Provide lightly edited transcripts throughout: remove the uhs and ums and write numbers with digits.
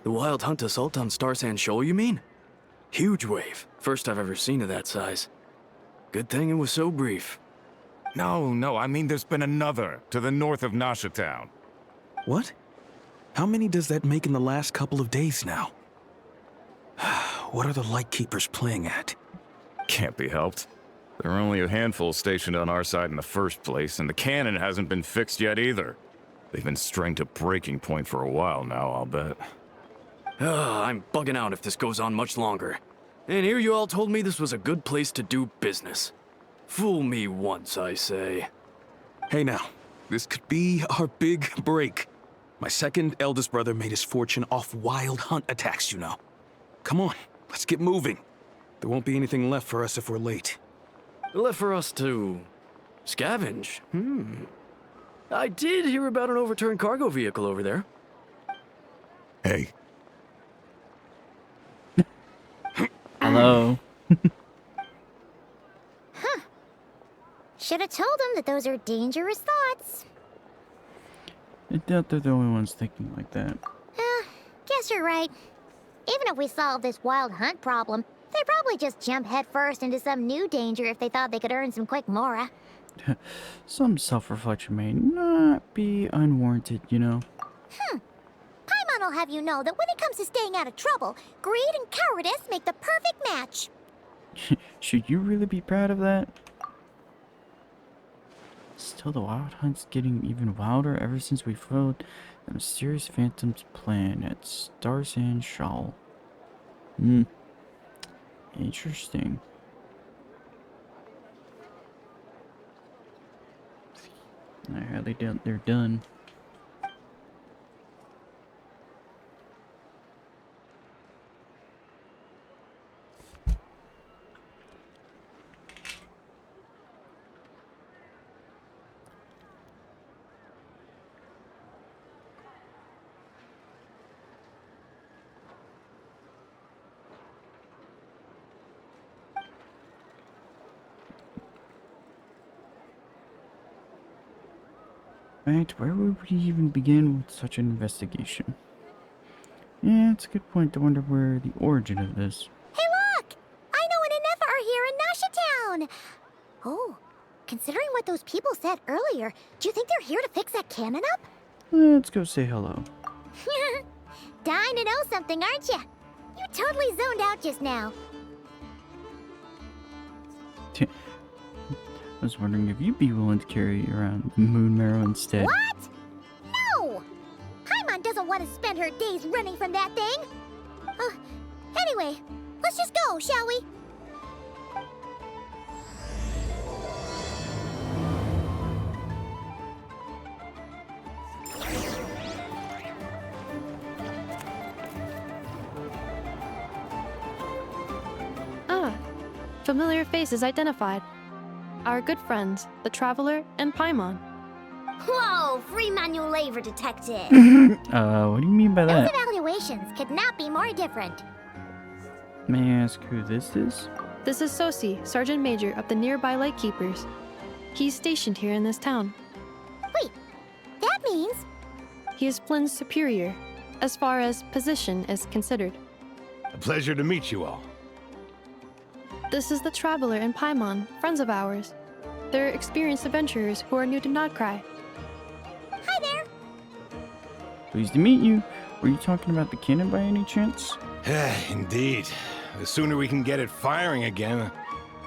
The wild hunt assault on Star Sand Shoal, you mean? Huge wave. First I've ever seen of that size. Good thing it was so brief. No, I mean there's been another to the north of Nasha Town. What? How many does that make in the last couple of days now? What are the Lightkeepers playing at? Can't be helped. There are only a handful stationed on our side in the first place, and the cannon hasn't been fixed yet either. They've been strained to breaking point for a while now, I'll bet. I'm bugging out if this goes on much longer. And here you all told me this was a good place to do business. Fool me once, I say. Hey now, this could be our big break. My second eldest brother made his fortune off wild hunt attacks, you know. Come on, let's get moving. There won't be anything left for us if we're late. Left for us to scavenge? I did hear about an overturned cargo vehicle over there. Hey. Hello. Should have told them that those are dangerous thoughts. I doubt they're the only ones thinking like that. Guess you're right. Even if we solve this wild hunt problem, they'd probably just jump headfirst into some new danger if they thought they could earn some quick mora. Some self-reflection may not be unwarranted, you know. Paimon will have you know that when it comes to staying out of trouble, greed and cowardice make the perfect match. Should you really be proud of that? Still, the wild hunt's getting even wilder ever since we followed the mysterious phantom's plan at Star Sand Shoal. Interesting. They're done. Right, where would we even begin with such an investigation? Yeah, it's a good point to wonder where the origin of this. Hey look! Aino and Inefa are here in Nasha Town! Oh, considering what those people said earlier, do you think they're here to fix that cannon up? Let's go say hello. Dying to know something, aren't you? You totally zoned out just now. I was wondering if you'd be willing to carry around moon marrow instead. What? No! Paimon doesn't want to spend her days running from that thing. Anyway, let's just go, shall we? Familiar faces identified. Our good friends, the Traveler and Paimon. Whoa, free manual labor detected. What do you mean by Those that? evaluations could not be more different. May I ask who this is? This is Sosi, Sergeant Major of the nearby Lightkeepers. He's stationed here in this town. Wait, that means... He is Flynn's superior, as far as position is considered. A pleasure to meet you all. This is the Traveler and Paimon, friends of ours. They're experienced adventurers who are new to Nodcry. Hi there. Pleased to meet you. Were you talking about the cannon by any chance? Indeed. The sooner we can get it firing again,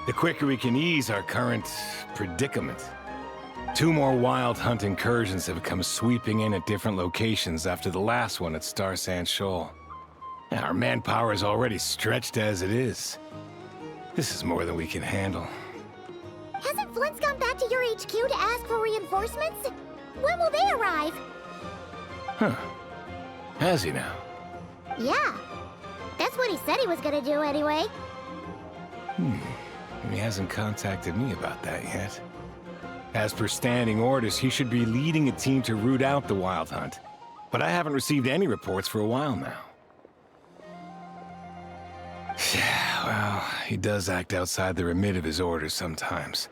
the quicker we can ease our current predicament. 2 more wild hunt incursions have come sweeping in at different locations after the last one at Star Sand Shoal. Our manpower is already stretched as it is. This is more than we can handle. Hasn't Flint's gone back to your HQ to ask for reinforcements? When will they arrive? Has he now? Yeah. That's what he said he was gonna do anyway. He hasn't contacted me about that yet. As per standing orders, he should be leading a team to root out the wild hunt. But I haven't received any reports for a while now. Yeah, well, he does act outside the remit of his orders sometimes.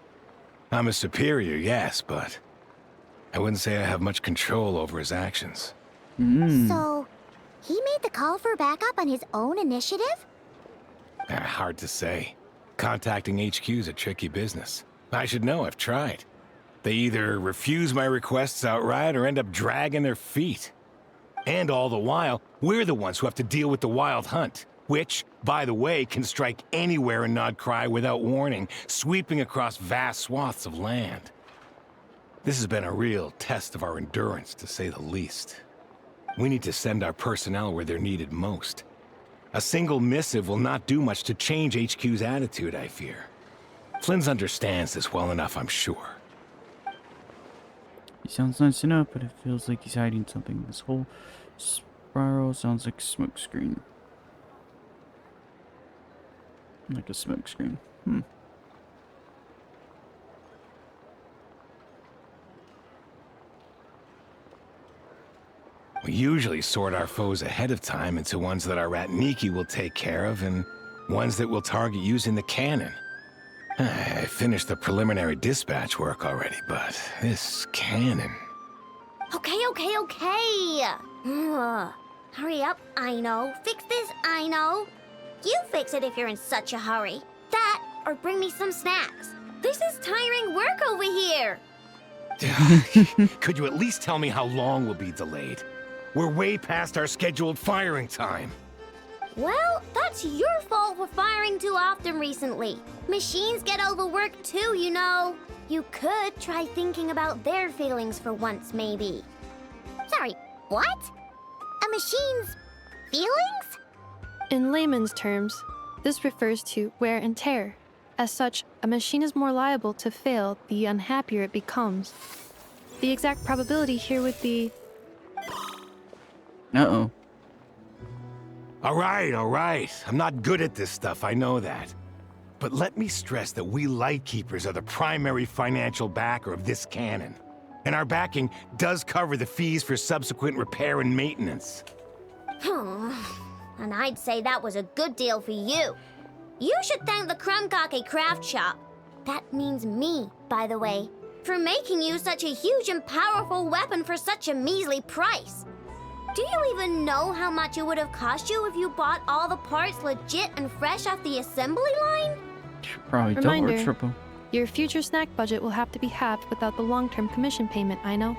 I'm a superior, yes, but I wouldn't say I have much control over his actions. So, He made the call for backup on his own initiative? Hard to say. Contacting HQ's a tricky business. I should know, I've tried. They either refuse my requests outright or end up dragging their feet. And all the while, we're the ones who have to deal with the Wild Hunt, which, by the way, can strike anywhere in Nodcry without warning, sweeping across vast swaths of land. This has been a real test of our endurance, to say the least. We need to send our personnel where they're needed most. A single missive will not do much to change HQ's attitude, I fear. Flynn's understands this well enough, I'm sure. He sounds nice enough, but it feels like he's hiding something. This whole spiral sounds like a smokescreen. Like a smokescreen. We usually sort our foes ahead of time into ones that our Ratniki will take care of and ones that we'll target using the cannon. I finished the preliminary dispatch work already, but this cannon... Okay. Hurry up, I know. Fix this, I know. You fix it if you're in such a hurry. That, or bring me some snacks. This is tiring work over here. Could you at least tell me how long we'll be delayed? We're way past our scheduled firing time. Well, that's your fault for firing too often recently. Machines get overworked too, you know. You could try thinking about their feelings for once, maybe. Sorry, what? A machine's feelings? In layman's terms, this refers to wear and tear. As such, a machine is more liable to fail the unhappier it becomes. The exact probability here would be... Uh-oh. All right. I'm not good at this stuff, I know that. But let me stress that we Lightkeepers are the primary financial backer of this cannon. And our backing does cover the fees for subsequent repair and maintenance. And I'd say that was a good deal for you. You should thank the Krumkake Craft Shop. That means me, by the way, for making you such a huge and powerful weapon for such a measly price. Do you even know how much it would have cost you if you bought all the parts legit and fresh off the assembly line? Probably double or Reminder. triple. Your future snack budget will have to be halved without the long-term commission payment, I know.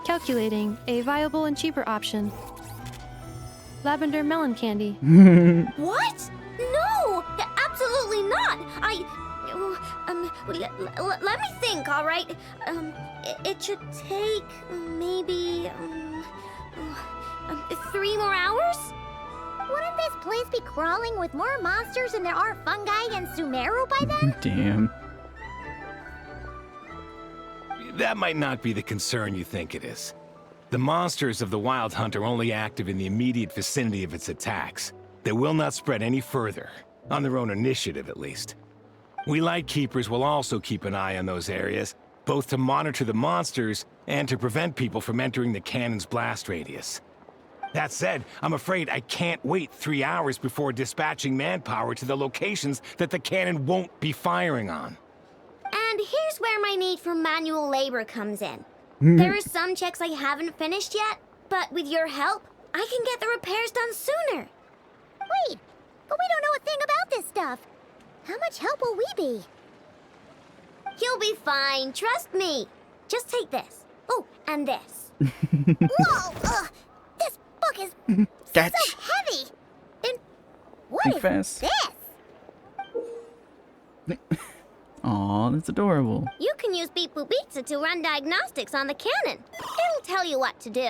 Calculating a viable and cheaper option. Lavender melon candy. What? No! Absolutely not! Let me think, all right? It should take maybe 3 more hours? Wouldn't this place be crawling with more monsters than there are fungi and Sumeru by then? Damn. That might not be the concern you think it is. The monsters of the Wild Hunt are only active in the immediate vicinity of its attacks. They will not spread any further, on their own initiative at least. We Lightkeepers will also keep an eye on those areas, both to monitor the monsters and to prevent people from entering the cannon's blast radius. That said, I'm afraid I can't wait 3 hours before dispatching manpower to the locations that the cannon won't be firing on. And here's where my need for manual labor comes in. There are some checks I haven't finished yet, but with your help, I can get the repairs done sooner. Wait, but we don't know a thing about this stuff. How much help will we be? You'll be fine, trust me. Just take this. Oh, and this. Whoa! This book is Catch. so heavy. And what Think is fast. this? Aw, that's adorable. You can use Beep Boop Pizza to run diagnostics on the cannon. It'll tell you what to do.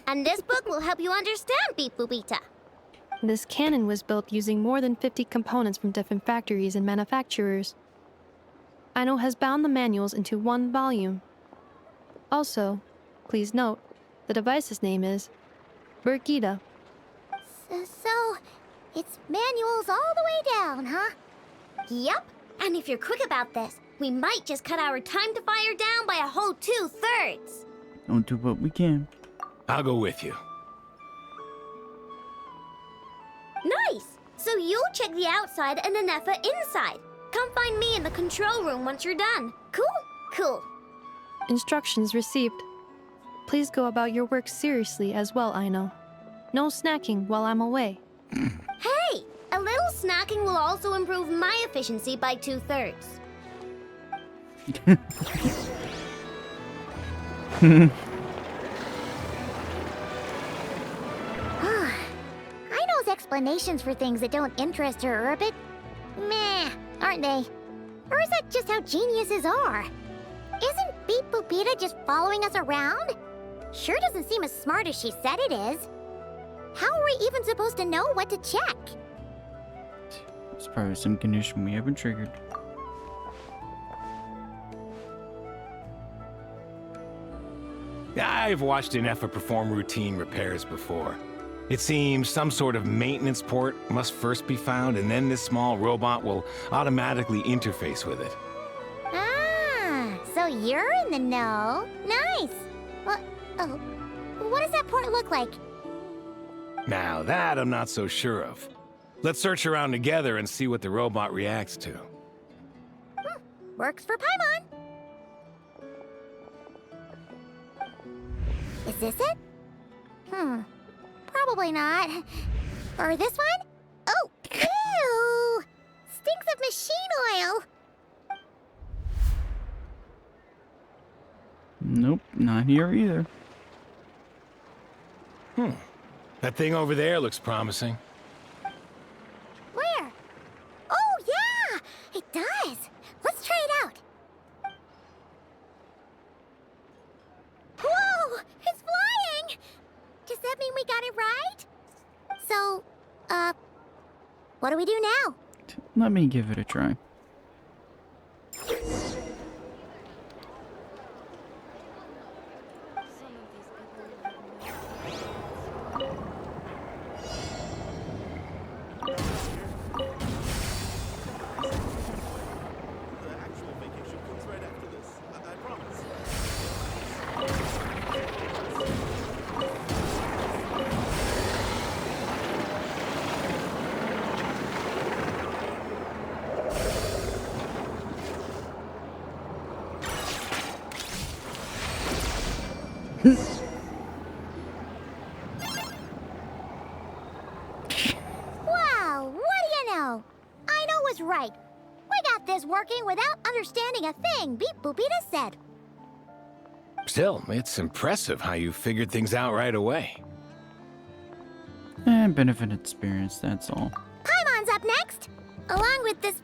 And this book will help you understand Beep Boop Pizza. This cannon was built using more than 50 components from different factories and manufacturers. Aino has bound the manuals into one volume. Also, please note, the device's name is Burkita. So, it's manuals all the way down, huh? Yep. And if you're quick about this, we might just cut our time to fire down by a whole 2/3. Don't do what we can. I'll go with you. Nice! So you'll check the outside and Anefa inside. Come find me in the control room once you're done. Cool? Instructions received. Please go about your work seriously as well, Aino. No snacking while I'm away. Hey, a little snacking will also improve my efficiency by 2/3. I know explanations for things that don't interest her are a bit meh, aren't they? Or is that just how geniuses are? Isn't Beep Boopita just following us around? Sure doesn't seem as smart as she said it is. How are we even supposed to know what to check? It's probably some condition we haven't triggered. I've watched an Effa perform routine repairs before. It seems some sort of maintenance port must first be found, and then this small robot will automatically interface with it. Ah, so you're in the know. Nice. Well, oh, what does that port look like? Now that I'm not so sure of. Let's search around together and see what the robot reacts to. Works for Paimon. Is this it? Probably not. Or this one? Oh, ew! Stinks of machine oil. Nope, not here either. That thing over there looks promising. Where? Oh, yeah! It does. Let's try it out. Whoa! It's flying! Does that mean we got it right? So, what do we do now? Let me give it a try. Wow, what do you know? I know was right. We got this working without understanding a thing Beep Boopita said. Still, it's impressive how you figured things out right away. And benefit experience, that's all. Paimon's up next, along with this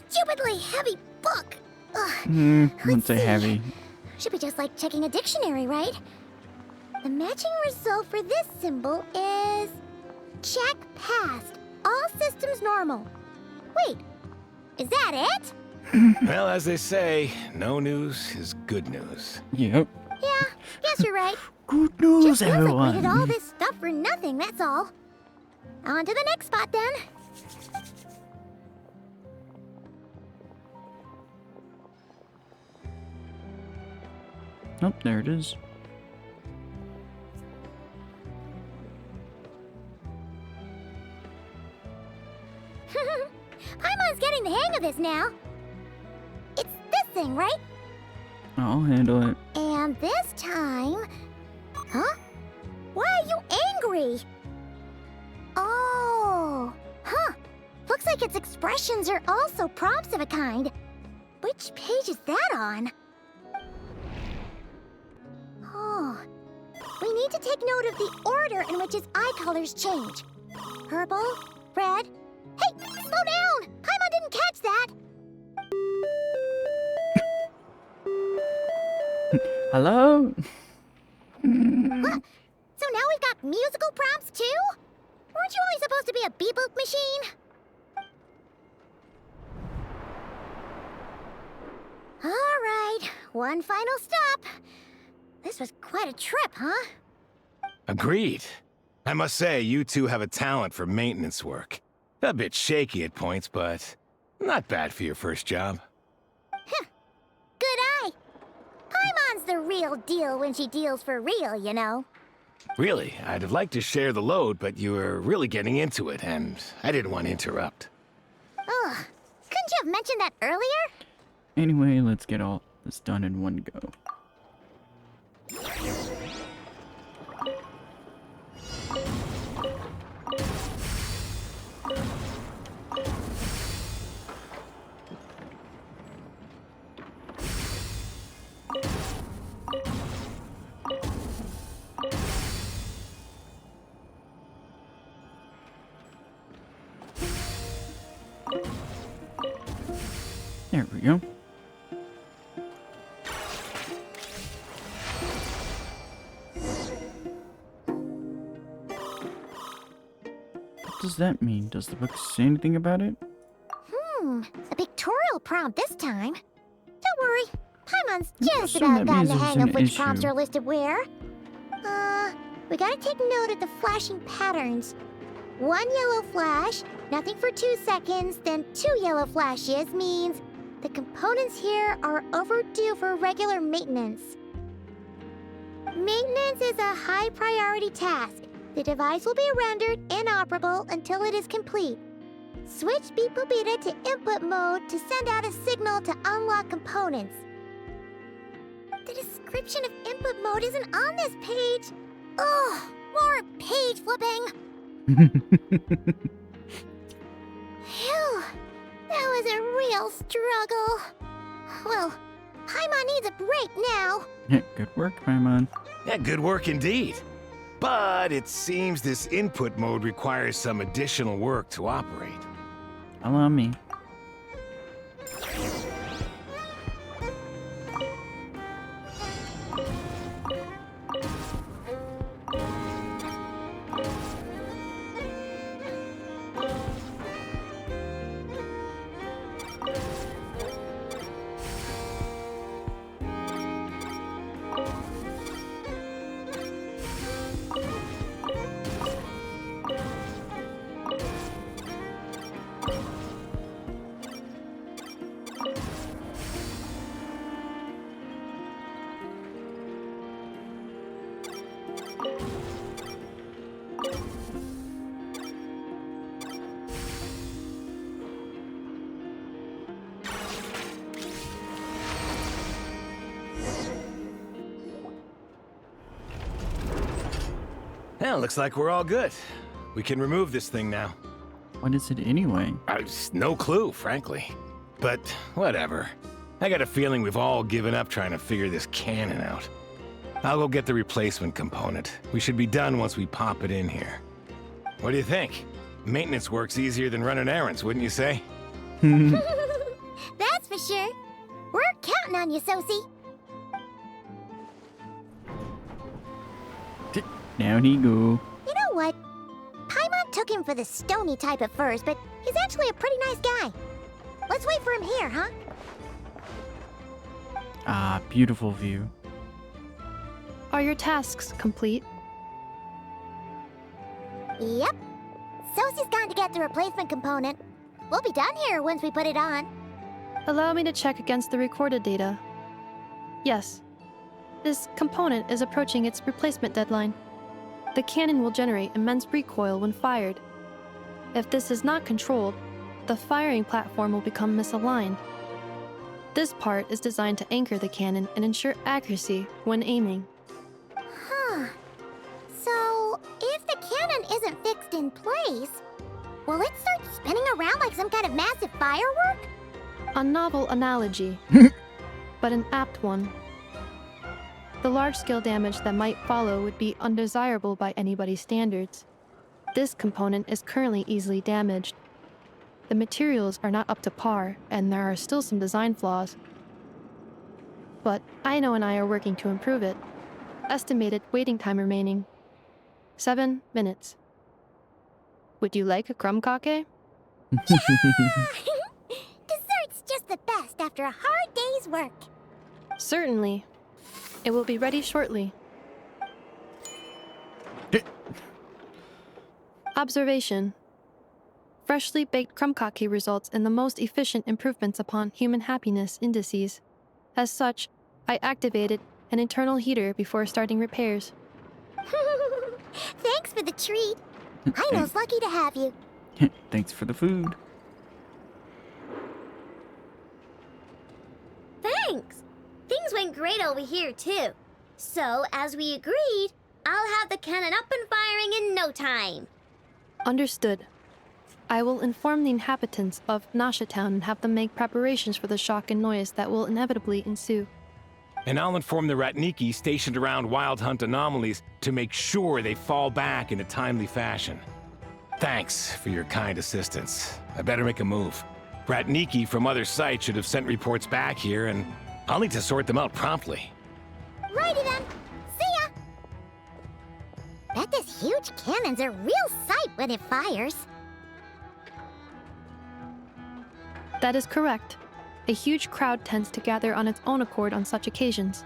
stupidly heavy book. Ugh. Wouldn't say heavy. Should be just like checking a dictionary, right? The matching result for this symbol is... check passed. All systems normal. Wait, is that it? Well, as they say, no news is good news. Yep. Yeah, guess you're right. Good news, Just feels everyone. like we did all this stuff for nothing, that's all. On to the next spot, then. Oh, there it is. Paimon's getting the hang of this now. It's this thing, right? I'll handle it. And this time... Huh? Why are you angry? Oh... Huh. Looks like its expressions are also prompts of a kind. Which page is that on? Oh... We need to take note of the order in which its eye colors change. Purple, red... Hey! Slow down! Paimon didn't catch that! Hello? What? So now we've got musical prompts too? Weren't you only supposed to be a beep-boop machine? Alright, one final stop. This was quite a trip, huh? Agreed. I must say, you two have a talent for maintenance work. A bit shaky at points, but not bad for your first job. Good eye. Paimon's the real deal when she deals for real, you know. Really, I'd have liked to share the load, but you were really getting into it, and I didn't want to interrupt. Ugh, couldn't you have mentioned that earlier? Anyway, let's get all this done in one go. There we go. What does that mean? Does the book say anything about it? A pictorial prompt this time. Don't worry, Paimon's I just assume about that gotten means the there's hang of an which issue. prompts are listed where. We gotta take note of the flashing patterns. 1 yellow flash, nothing for 2 seconds, then 2 yellow flashes means the components here are overdue for regular maintenance. Maintenance is a high priority task. The device will be rendered inoperable until it is complete. Switch Beep Boopita to input mode to send out a signal to unlock components. The description of input mode isn't on this page. Ugh, more page flipping. Phew, that was a real struggle. Well, Paimon needs a break now. Yeah, good work, Paimon. Yeah, good work indeed. But it seems this input mode requires some additional work to operate. Allow me. Well, looks like we're all good. We can remove this thing now. What is it anyway? No clue, frankly. But whatever. I got a feeling we've all given up trying to figure this cannon out. I'll go get the replacement component. We should be done once we pop it in here. What do you think? Maintenance work's easier than running errands, wouldn't you say? That's for sure. We're counting on you, Sosie. Down he go. You know what? Paimon took him for the stony type at first, but he's actually a pretty nice guy. Let's wait for him here, huh? Ah, beautiful view. Are your tasks complete? Yep. Sosie's gone to get the replacement component. We'll be done here once we put it on. Allow me to check against the recorded data. Yes. This component is approaching its replacement deadline. The cannon will generate immense recoil when fired. If this is not controlled, the firing platform will become misaligned. This part is designed to anchor the cannon and ensure accuracy when aiming. Huh. So, if the cannon isn't fixed in place, will it start spinning around like some kind of massive firework? A novel analogy, but an apt one. The large-scale damage that might follow would be undesirable by anybody's standards. This component is currently easily damaged. The materials are not up to par, and there are still some design flaws. But Aino and I are working to improve it. Estimated waiting time remaining: 7 minutes. Would you like a crumb cake? Dessert's just the best after a hard day's work. Certainly. It will be ready shortly. Observation. Freshly baked crumb cake results in the most efficient improvements upon human happiness indices. As such, I activated an internal heater before starting repairs. Thanks for the treat. Aino's lucky to have you. Thanks for the food. Thanks. Things went great over here, too. So, as we agreed, I'll have the cannon up and firing in no time. Understood. I will inform the inhabitants of Nasha Town and have them make preparations for the shock and noise that will inevitably ensue. And I'll inform the Ratniki stationed around Wild Hunt anomalies to make sure they fall back in a timely fashion. Thanks for your kind assistance. I better make a move. Bratniki from other sites should have sent reports back here, and I'll need to sort them out promptly. Righty then. See ya! Bet this huge cannon's a real sight when it fires. That is correct. A huge crowd tends to gather on its own accord on such occasions.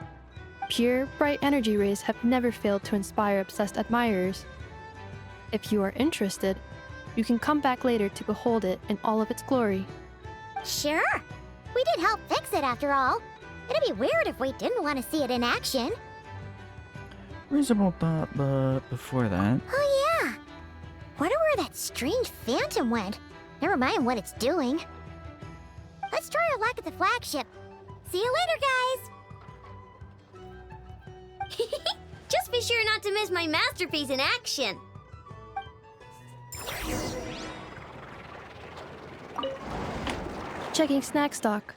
Pure, bright energy rays have never failed to inspire obsessed admirers. If you are interested, you can come back later to behold it in all of its glory. Sure. We did help fix it after all. It'd be weird if we didn't want to see it in action. Reasonable thought, but before that... Oh yeah. Wonder where that strange phantom went. Never mind what it's doing. Let's try our luck at the flagship. See you later, guys! Just be sure not to miss my masterpiece in action. Checking snack stock.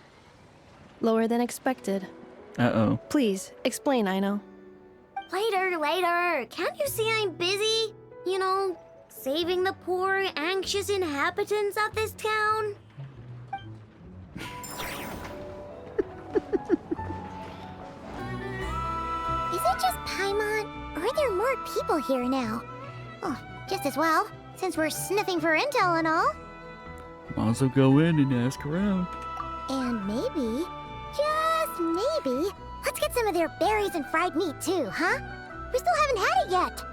Lower than expected. Uh-oh. Please, explain, Aino. Later. Can't you see I'm busy? You know, saving the poor, anxious inhabitants of this town? Is it just Paimon, or are there more people here now? Oh, just as well, since we're sniffing for intel and all. Might as well go in and ask around. And maybe, just maybe, let's get some of their berries and fried meat too, huh? We still haven't had it yet.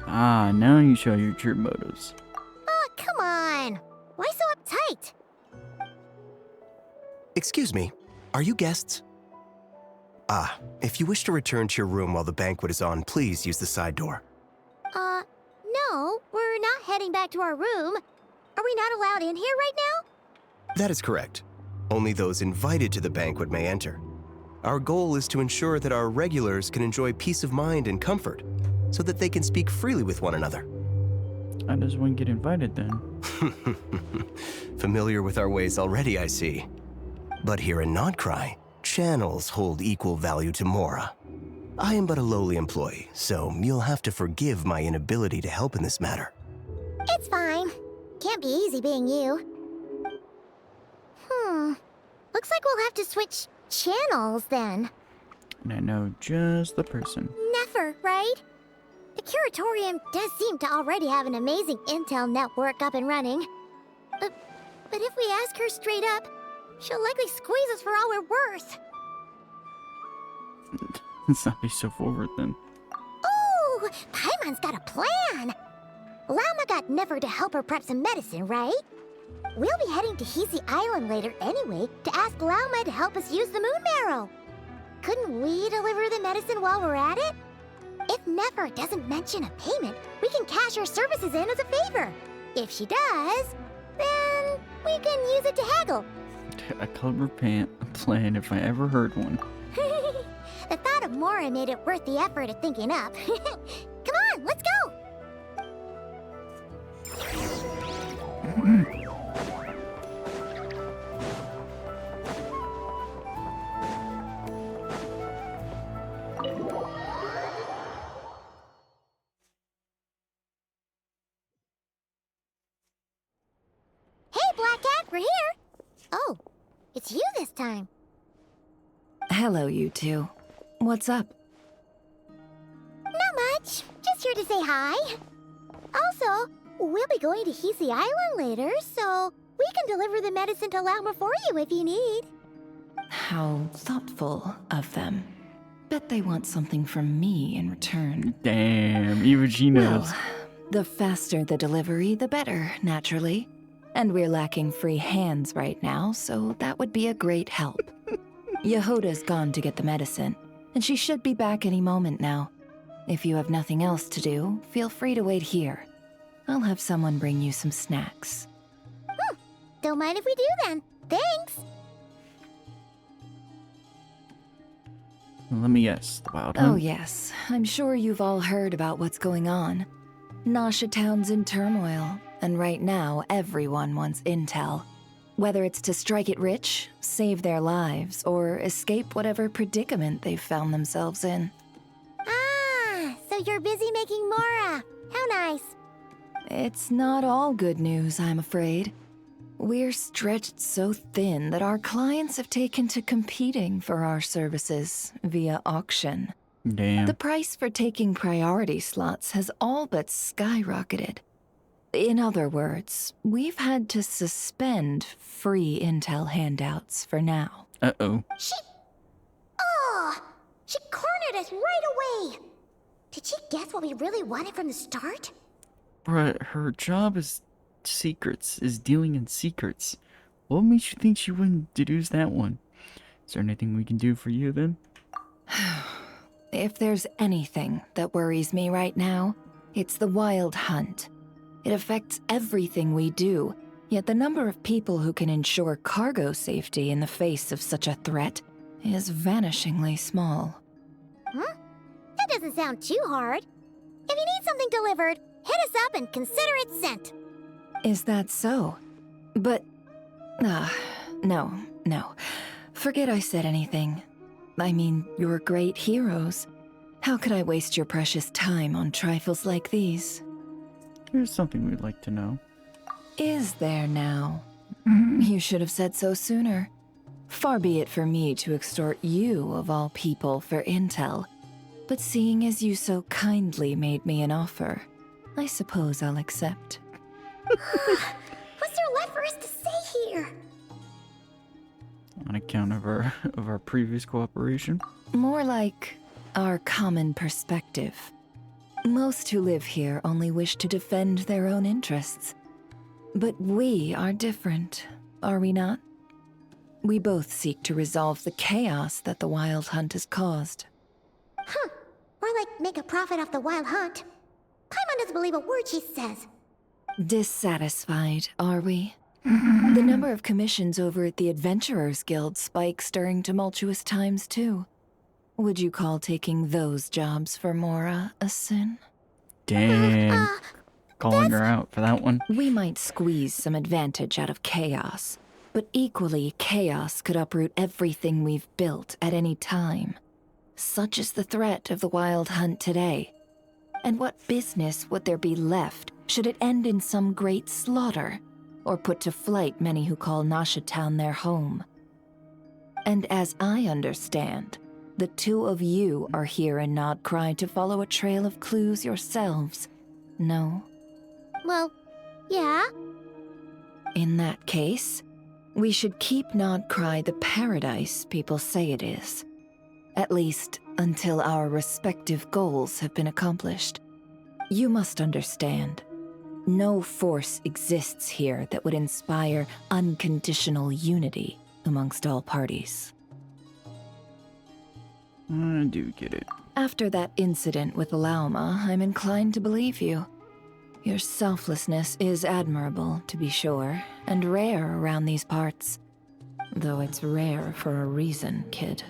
Ah, now you show your true motives. Oh, come on. Why so uptight? Excuse me, are you guests? Ah, if you wish to return to your room while the banquet is on, please use the side door. No, we're not heading back to our room. Are we not allowed in here right now? That is correct. Only those invited to the banquet may enter. Our goal is to ensure that our regulars can enjoy peace of mind and comfort, so that they can speak freely with one another. How does one get invited then? Familiar with our ways already, I see. But here in Nodcry, channels hold equal value to Mora. I am but a lowly employee, so you'll have to forgive my inability to help in this matter. It's fine. Can't be easy being you. Looks like we'll have to switch channels then. And I know just the person. Never, right? The Curatorium does seem to already have an amazing intel network up and running. But if we ask her straight up, she'll likely squeeze us for all we're worth. Let's not be so forward then. Ooh, Paimon's got a plan! Llama got Never to help her prep some medicine, right? We'll be heading to Hisi Island later anyway to ask Llama to help us use the moon marrow. Couldn't we deliver the medicine while we're at it? If Never doesn't mention a payment, we can cash our services in as a favor. If she does, then we can use it to haggle. A clever plan if I ever heard one. The thought of Mora made it worth the effort of thinking up. Come on, let's go! Hey, Black Cat, we're here! Oh, it's you this time. Hello, you two. What's up? Not much. Just here to say hi. Also, we'll be going to Hisi Island later, so we can deliver the medicine to Llama for you if you need. How thoughtful of them. Bet they want something from me in return. Damn, even she knows. Well, the faster the delivery, the better, naturally. And we're lacking free hands right now, so that would be a great help. Yehoda's gone to get the medicine, and she should be back any moment now. If you have nothing else to do, feel free to wait here. I'll have someone bring you some snacks. Don't mind if we do then. Thanks. Let me guess, the Wild Hunt? Oh yes, I'm sure you've all heard about what's going on. Nasha Town's in turmoil, and right now everyone wants intel. Whether it's to strike it rich, save their lives, or escape whatever predicament they've found themselves in. Ah, so you're busy making Mora. How nice. It's not all good news, I'm afraid. We're stretched so thin that our clients have taken to competing for our services via auction. Damn. The price for taking priority slots has all but skyrocketed. In other words, we've had to suspend free intel handouts for now. Uh-oh. She cornered us right away. Did she guess what we really wanted from the start? Bruh, her job is secrets, is dealing in secrets. What makes you think she wouldn't deduce that one? Is there anything we can do for you then? If there's anything that worries me right now, it's the wild hunt. It affects everything we do, yet the number of people who can ensure cargo safety in the face of such a threat is vanishingly small. Huh? That doesn't sound too hard. If you need something delivered, hit us up and consider it sent. Is that so? But... no. Forget I said anything. I mean, you're great heroes. How could I waste your precious time on trifles like these? Here's something we'd like to know. Is there now? You should have said so sooner. Far be it for me to extort you, of all people, for intel. But seeing as you so kindly made me an offer, I suppose I'll accept. What's there left for us to say here? On account of our previous cooperation? More like our common perspective. Most who live here only wish to defend their own interests. But we are different, are we not? We both seek to resolve the chaos that the Wild Hunt has caused. Huh. Or like make a profit off the Wild Hunt. Paimon doesn't believe a word she says. Dissatisfied, are we? The number of commissions over at the Adventurers Guild spikes during tumultuous times, too. Would you call taking those jobs for Mora a sin? Dang. Calling her out for that one. We might squeeze some advantage out of chaos, but equally, chaos could uproot everything we've built at any time. Such is the threat of the Wild Hunt today. And what business would there be left should it end in some great slaughter, or put to flight many who call Nasha Town their home? And as I understand, the two of you are here in Nodcry to follow a trail of clues yourselves, no? Well, yeah. In that case, we should keep Nodcry the paradise people say it is. At least, until our respective goals have been accomplished. You must understand, no force exists here that would inspire unconditional unity amongst all parties. I do get it. After that incident with Lauma, I'm inclined to believe you. Your selflessness is admirable, to be sure, and rare around these parts. Though it's rare for a reason, kid.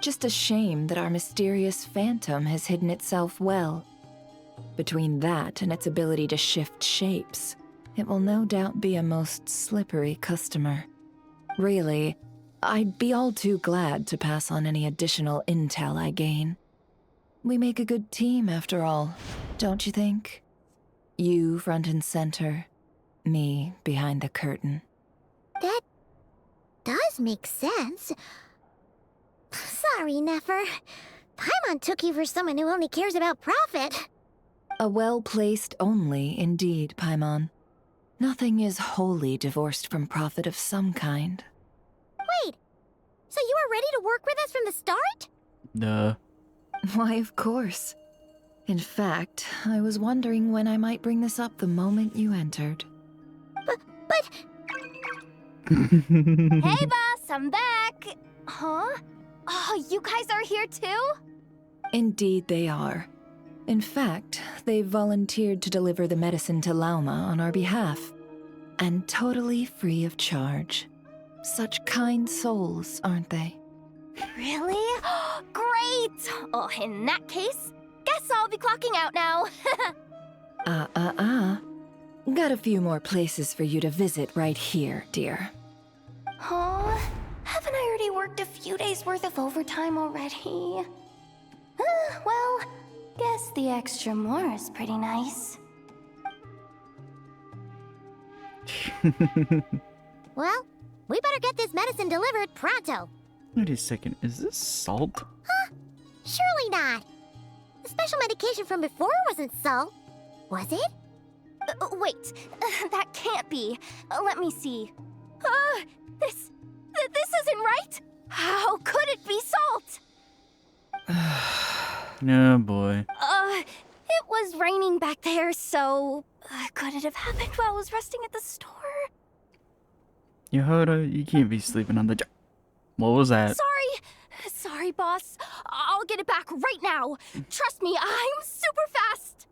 Just a shame that our mysterious phantom has hidden itself well. Between that and its ability to shift shapes, it will no doubt be a most slippery customer. Really, I'd be all too glad to pass on any additional intel I gain. We make a good team, after all, don't you think? You front and center, me behind the curtain. That does make sense. Sorry, Nefer. Paimon took you for someone who only cares about profit. A well-placed only, indeed, Paimon. Nothing is wholly divorced from profit of some kind. Wait, so you were ready to work with us from the start? Duh. Why, of course. In fact, I was wondering when I might bring this up the moment you entered. But... Hey, boss, I'm back! Huh? Oh, you guys are here too? Indeed they are. In fact, they've volunteered to deliver the medicine to Lauma on our behalf. And totally free of charge. Such kind souls, aren't they? Really? Great! Oh, in that case, guess I'll be clocking out now. Got a few more places for you to visit right here, dear. Huh? Haven't I already worked a few days worth of overtime already? Well, guess the extra more is pretty nice. Well, we better get this medicine delivered pronto. Wait a second, is this salt? Surely not. The special medication from before wasn't salt, was it? Wait, that can't be. Let me see. This isn't right. How could it be salt? No, boy. It was raining back there, so could it have happened while I was resting at the store? Yehoda, you can't be sleeping on the job. What was that? Sorry, boss. I'll get it back right now. Trust me, I'm super fast.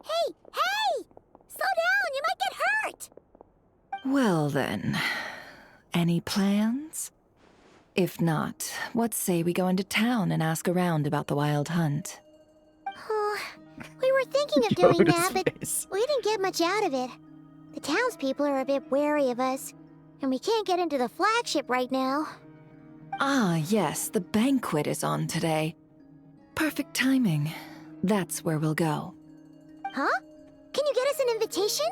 Hey! Slow down, you might get hurt! Well then, any plans? If not, what say we go into town and ask around about the wild hunt? We were thinking of doing Yoda's that, but face. we didn't get much out of it. The townspeople are a bit wary of us, and we can't get into the flagship right now. Ah, yes, the banquet is on today. Perfect timing. That's where we'll go. Huh? Can you get us an invitation?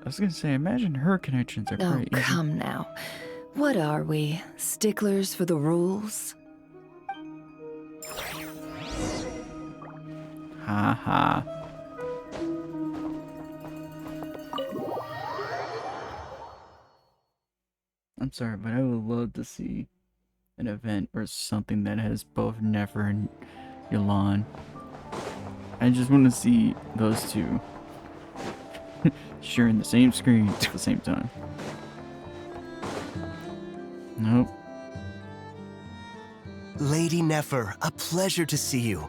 I was gonna say, imagine her connections are Oh, pretty easy. come now. What are we, sticklers for the rules? Ha ha. I'm sorry, but I would love to see an event or something that has both Nefer and Yalan. I just want to see those two sharing the same screen at the same time. Nope. Lady Nefer, a pleasure to see you.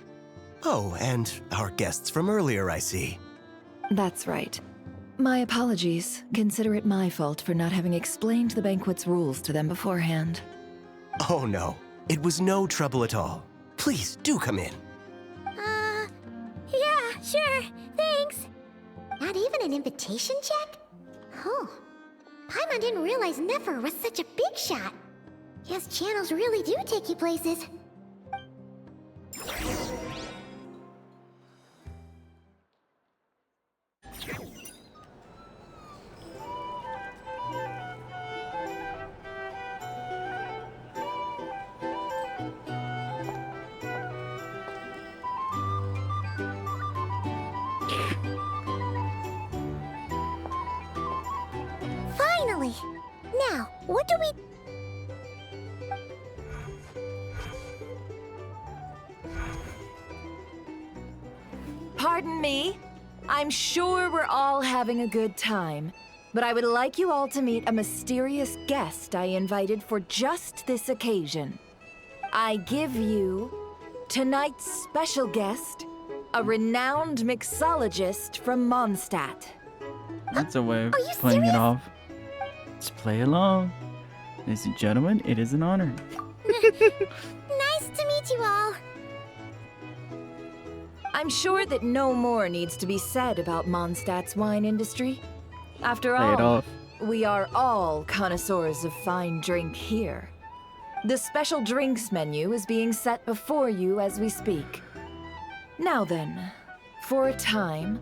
Oh, and our guests from earlier, I see. That's right. My apologies. Consider it my fault for not having explained the banquet's rules to them beforehand. Oh no, it was no trouble at all. Please, do come in. Yeah, sure, thanks. Not even an invitation check? Oh. Paimon didn't realize Nefer was such a big shot. Guess channels really do take you places. Finally! Now, what do we... Pardon me. I'm sure we're all having a good time, but I would like you all to meet a mysterious guest I invited for just this occasion. I give you tonight's special guest, a renowned mixologist from Mondstadt. That's a way of Are you playing it serious? off. Just play along. Ladies and gentlemen, it is an honor. Nice to meet you all. I'm sure that no more needs to be said about Mondstadt's wine industry. After Play it all, off. we are all connoisseurs of fine drink here. The special drinks menu is being set before you as we speak. Now then, for a time,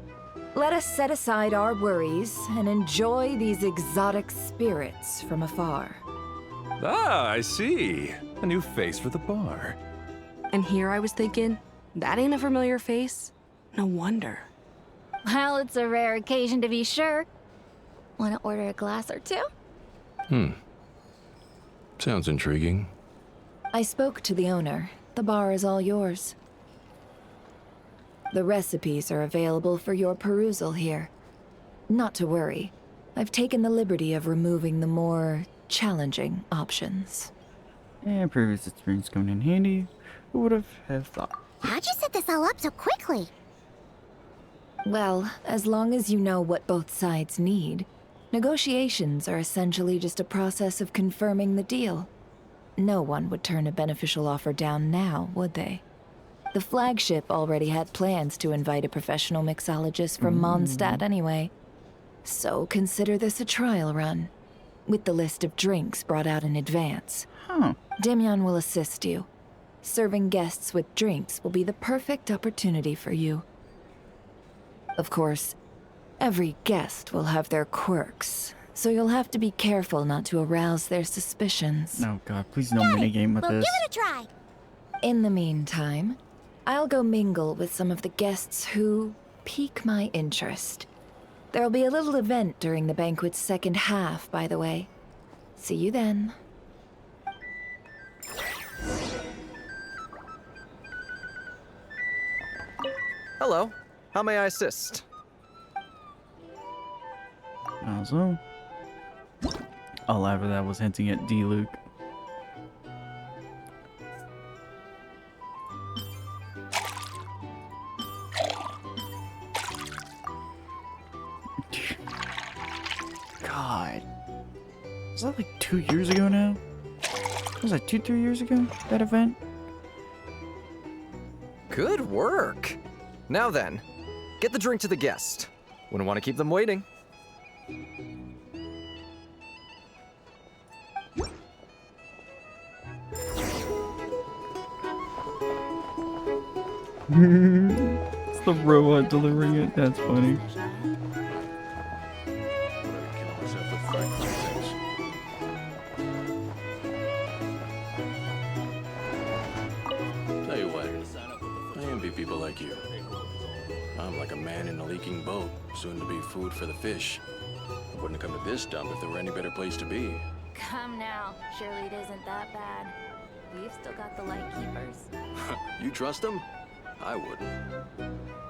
let us set aside our worries and enjoy these exotic spirits from afar. Ah, I see. A new face for the bar. And here I was thinking, that ain't a familiar face. No wonder. Well, it's a rare occasion to be sure. Want to order a glass or two? Sounds intriguing. I spoke to the owner. The bar is all yours. The recipes are available for your perusal here. Not to worry. I've taken the liberty of removing the more challenging options. And previous experience coming in handy. Who would have thought? How'd you set this all up so quickly? Well, as long as you know what both sides need, negotiations are essentially just a process of confirming the deal. No one would turn a beneficial offer down now, would they? The flagship already had plans to invite a professional mixologist from Mondstadt anyway. So consider this a trial run, with the list of drinks brought out in advance. Huh. Demyon will assist you. Serving guests with drinks will be the perfect opportunity for you. Of course, Every guest will have their quirks, so you'll have to be careful not to arouse their suspicions. Oh god, please no Got it. minigame with We'll this. give it a try. In the meantime, I'll go mingle with some of the guests who pique my interest. There'll be a little event during the banquet's second half, by the way. See you then. Hello. How may I assist? Also, all ever that was hinting at D. Luke. God, was that like 2 years ago now? Was that 3 years ago? That event? Good work. Now then, get the drink to the guest. Wouldn't want to keep them waiting. It's the robot delivering it. That's funny. Tell you what, I envy people like you. I'm like a man in a leaking boat, soon to be food for the fish. I wouldn't have come to this dump if there were any better place to be. Come now. Surely it isn't that bad. We've still got the light keepers. You trust them? I wouldn't.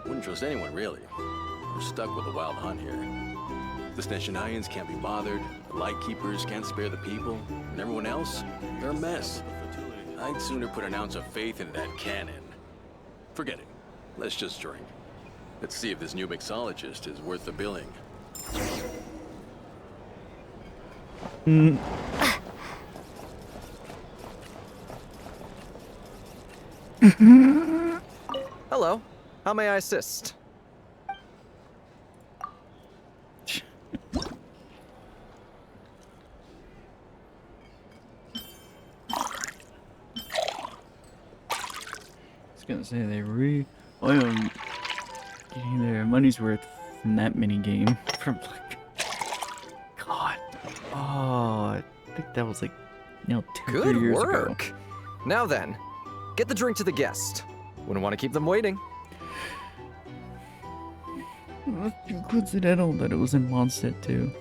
Wouldn't trust anyone, really. We're stuck with a wild hunt here. The Sneshanians can't be bothered, the Lightkeepers can't spare the people, and everyone else, they're a mess. I'd sooner put an ounce of faith in that cannon. Forget it. Let's just drink. Let's see if this new mixologist is worth the billing. Hello. How may I assist? I was gonna say they getting their money's worth from that mini game from like God. Oh, I think that was like 2 Good years work. ago. Now then, get the drink to the guest. Wouldn't want to keep them waiting. It's coincidental that it was in Mondstadt too.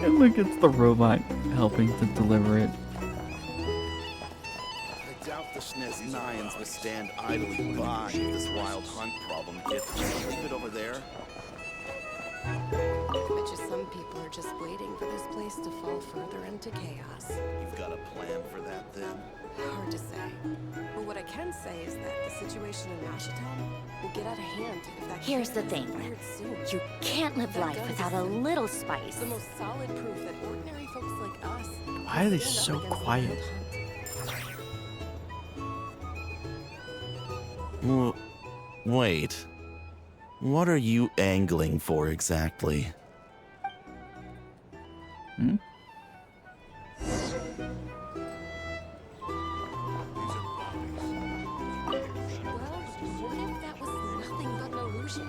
And look, it's the robot helping to deliver it. I doubt the Snez-Nians will stand idly by if this wild hunt problem gets leave it over there. Bet you some people are just waiting for this place to fall further into chaos. You've got a plan for that then? Hard to say. But what I can say is that the situation in Nashitown will get out of hand if that Here's the cannon thing. isn't fired soon. You can't live That life gun without a system little is spice. the most solid proof that ordinary folks like us Why are they stand up so against the quiet? wild hunt. Wait. What are you angling for exactly? Hmm? Well, what if that was nothing but an illusion?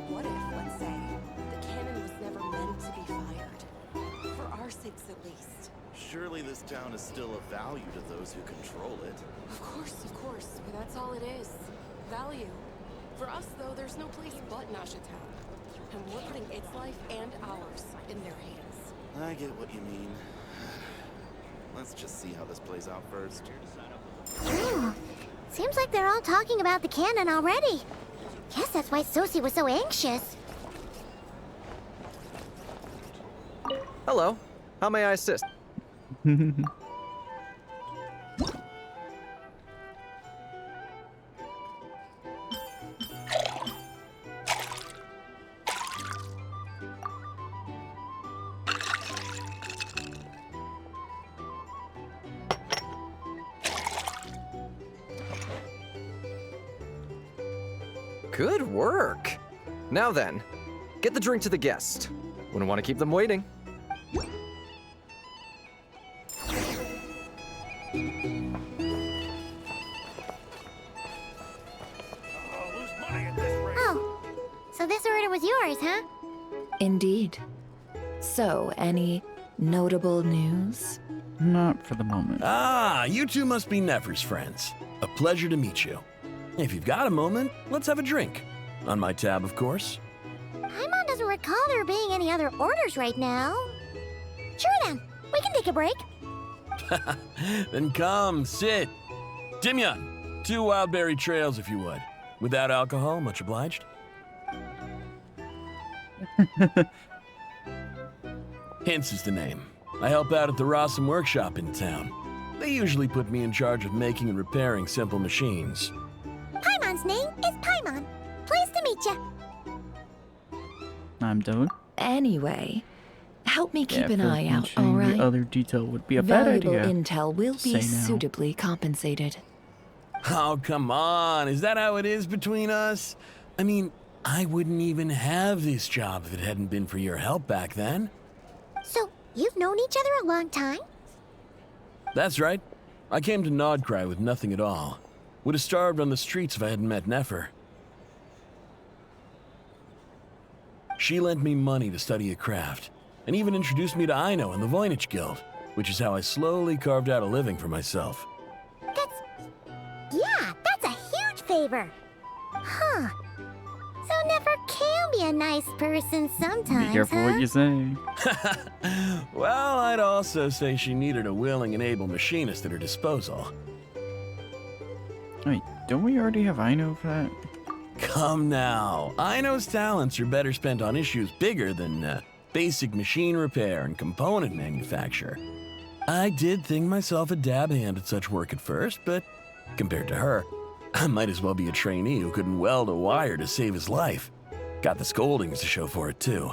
What if, let's say, the cannon was never meant to be fired? For our sakes, at least. Surely this town is still of value to those who control it. Of course, but that's all it is. Value. For us, though, there's no place but Nashitown. And we're putting its life and ours in their hands. I get what you mean. Let's just see how this plays out first. Seems like they're all talking about the cannon already. Guess that's why Sosie was so anxious. Hello. How may I assist? Good work. Now then, get the drink to the guest. Wouldn't want to keep them waiting. Lose money was yours, huh? Indeed. So, any notable news? Not for the moment. Ah, you two must be Nefer's friends. A pleasure to meet you. If you've got a moment, let's have a drink. On my tab, of course. Paimon doesn't recall there being any other orders right now. Sure then, we can take a break. Then come, sit. Timyon, 2 wildberry trails if you would. Without alcohol, much obliged. Hints is the name. I help out at the Rossum workshop in town. They usually put me in charge of making and repairing simple machines. Paimon's name is Paimon. Pleased to meet ya. I'm done. Anyway, help me keep an for eye out, mentioning all right? The other detail would be a bad Valuable idea. intel will Say be now. suitably compensated. Oh, come on. Is that how it is between us? I mean, I wouldn't even have this job if it hadn't been for your help back then. So, you've known each other a long time? That's right. I came to Nodcry with nothing at all. Would have starved on the streets if I hadn't met Nefer. She lent me money to study a craft, and even introduced me to Aino and the Voynich Guild, which is how I slowly carved out a living for myself. That's a huge favor. Huh. So Nefer can be a nice person sometimes, Be careful what you say. Well, I'd also say she needed a willing and able machinist at her disposal. Wait, don't we already have Aino for that? Come now. Aino's talents are better spent on issues bigger than basic machine repair and component manufacture. I did think myself a dab hand at such work at first, but compared to her, I might as well be a trainee who couldn't weld a wire to save his life. Got the scoldings to show for it, too.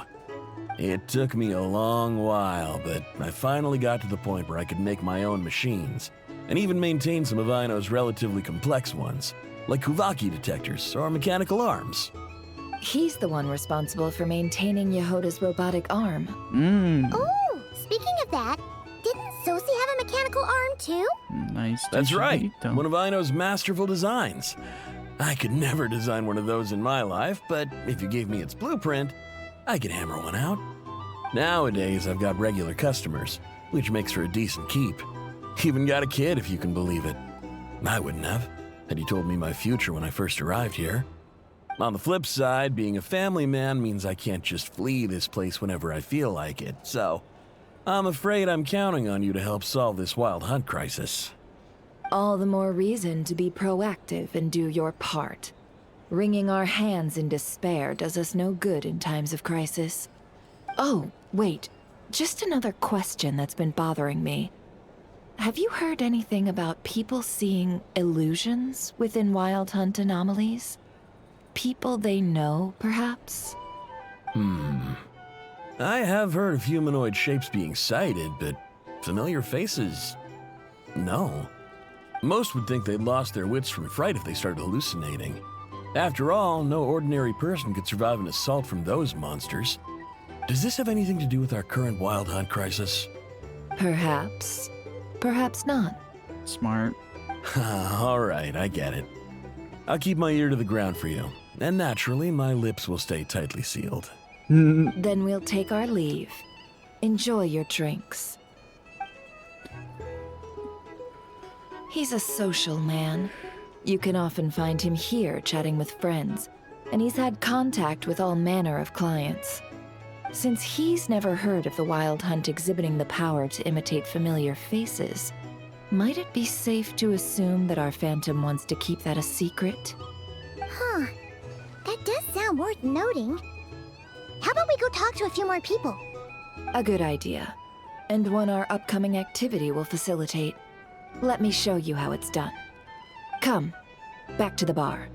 It took me a long while, but I finally got to the point where I could make my own machines, and even maintain some of Aino's relatively complex ones, like Kuvaki detectors or mechanical arms. He's the one responsible for maintaining Yehoda's robotic arm. Oh, speaking of that, didn't Sosi have a mechanical arm too? Nice. That's right, Detail. one of Aino's masterful designs. I could never design one of those in my life, but if you gave me its blueprint, I could hammer one out. Nowadays, I've got regular customers, which makes for a decent keep. Even got a kid, if you can believe it. I wouldn't have, had he told me my future when I first arrived here. On the flip side, being a family man means I can't just flee this place whenever I feel like it, so I'm afraid I'm counting on you to help solve this wild hunt crisis. All the more reason to be proactive and do your part. Wringing our hands in despair does us no good in times of crisis. Oh, wait. Just another question that's been bothering me. Have you heard anything about people seeing illusions within Wild Hunt anomalies? People they know, perhaps? I have heard of humanoid shapes being sighted, but familiar faces? No. Most would think they'd lost their wits from fright if they started hallucinating. After all, no ordinary person could survive an assault from those monsters. Does this have anything to do with our current wild hunt crisis? Perhaps. Perhaps not. Smart. All right, I get it. I'll keep my ear to the ground for you, and naturally, my lips will stay tightly sealed. Then we'll take our leave. Enjoy your drinks. He's a social man. You can often find him here chatting with friends, and he's had contact with all manner of clients. Since he's never heard of the Wild Hunt exhibiting the power to imitate familiar faces, might it be safe to assume that our Phantom wants to keep that a secret? Huh. That does sound worth noting. How about we go talk to a few more people? A good idea, and one our upcoming activity will facilitate. Let me show you how it's done. Come, back to the bar.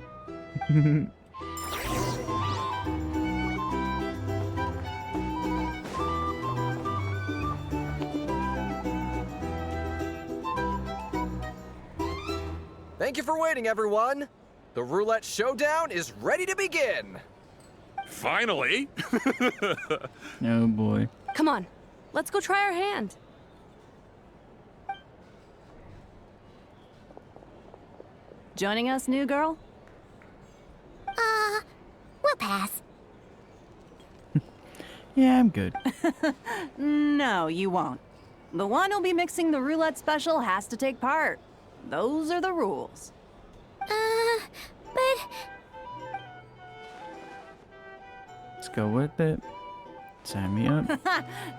Thank you for waiting, everyone. The roulette showdown is ready to begin. Finally! Oh boy. Come on, let's go try our hand. Joining us, new girl? We'll pass. Yeah, I'm good. No, you won't. The one who'll be mixing the roulette special has to take part. Those are the rules. But... Let's go with it. Sign me up.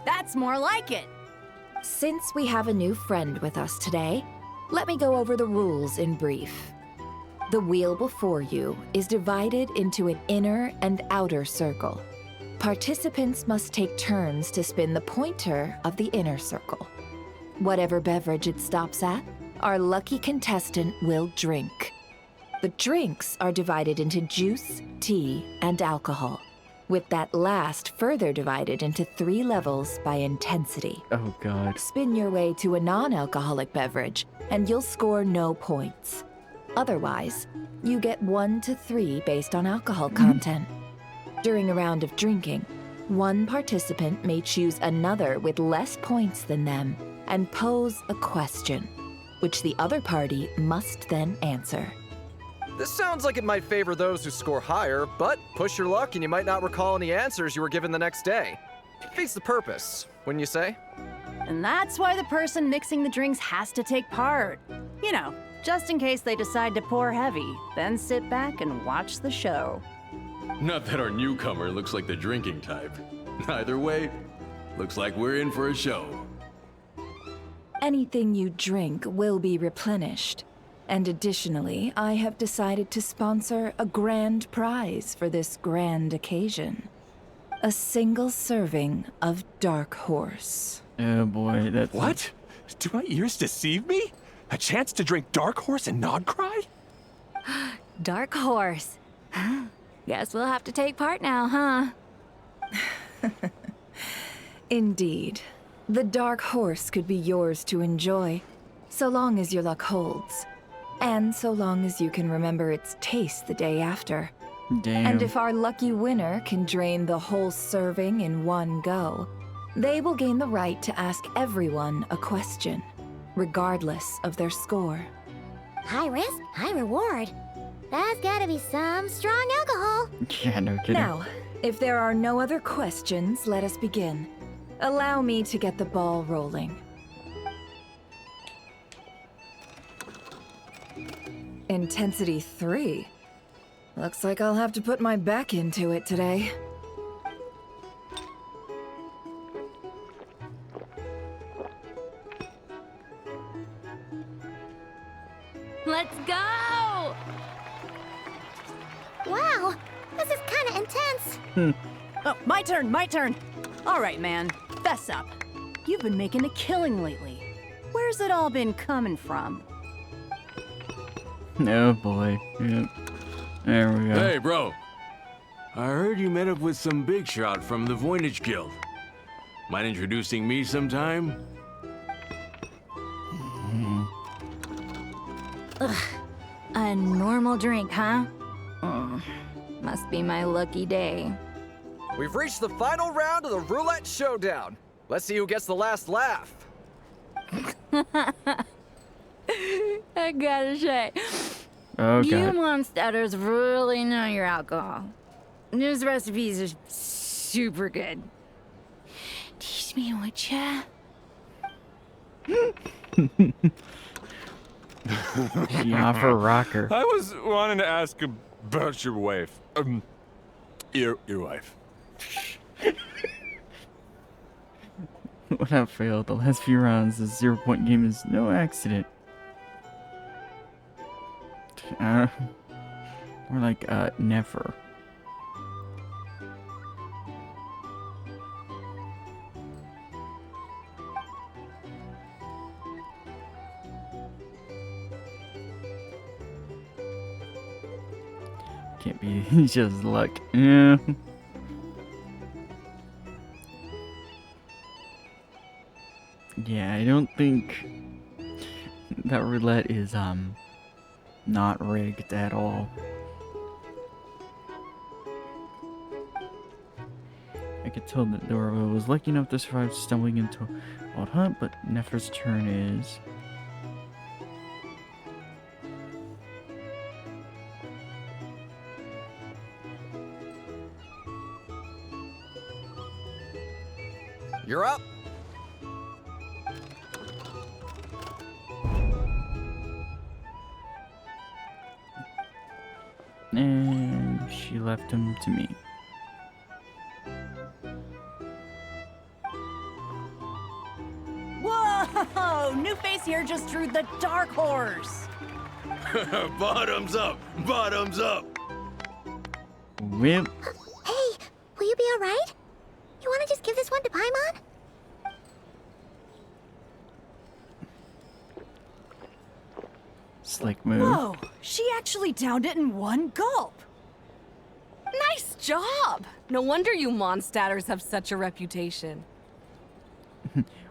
That's more like it. Since we have a new friend with us today, let me go over the rules in brief. The wheel before you is divided into an inner and outer circle. Participants must take turns to spin the pointer of the inner circle. Whatever beverage it stops at, our lucky contestant will drink. The drinks are divided into juice, tea, and alcohol, with that last further divided into 3 levels by intensity. Oh, God. Spin your way to a non-alcoholic beverage, and you'll score no points. Otherwise, you get 1 to 3 based on alcohol content. During a round of drinking, one participant may choose another with less points than them and pose a question, which the other party must then answer. This sounds like it might favor those who score higher, but push your luck and you might not recall any answers you were given the next day. Defeats the purpose, wouldn't you say? And that's why the person mixing the drinks has to take part. You know, just in case they decide to pour heavy, then sit back and watch the show. Not that our newcomer looks like the drinking type. Either way, looks like we're in for a show. Anything you drink will be replenished. And additionally, I have decided to sponsor a grand prize for this grand occasion. A single serving of Dark Horse. Oh boy, that's... What? Do my ears deceive me? A chance to drink Dark Horse and not cry? Dark Horse. Guess we'll have to take part now, huh? Indeed. The Dark Horse could be yours to enjoy, so long as your luck holds. And so long as you can remember its taste the day after. Damn. And if our lucky winner can drain the whole serving in one go, they will gain the right to ask everyone a question, regardless of their score. High risk, high reward. That's gotta be some strong alcohol. Yeah, no kidding. Now, if there are no other questions, let us begin. Allow me to get the ball rolling. Intensity 3. Looks like I'll have to put my back into it today. Let's go! Wow, this is kinda intense. Oh, my turn. All right, man, fess up. You've been making a killing lately. Where's it all been coming from? Oh boy. Yep. There we go. Hey, bro. I heard you met up with some big shot from the Voynich Guild. Mind introducing me sometime? Ugh. A normal drink, huh? Must be my lucky day. We've reached the final round of the roulette showdown. Let's see who gets the last laugh. I gotta say, Oh, you God. monsters really know your alcohol. These recipes are super good. Teach me, would ya? Yeah, for rocker. I was wanting to ask about your wife. Your wife. Without fail, the last few rounds, the 0-point game is no accident. More like, never. Can't be just luck. Yeah. Yeah, I don't think that roulette is, not rigged at all. I could tell that Dora was lucky enough to survive stumbling into a wild hunt, but Nefer's turn is... You're up. And she left him to me. Whoa! New face here just drew the dark horse. Bottoms up! Bottoms up! Whip. Hey, will you be alright? You wanna just give this one to Paimon? Slick move. Whoa! She actually downed it in one gulp. Nice job! No wonder you Mondstatters have such a reputation.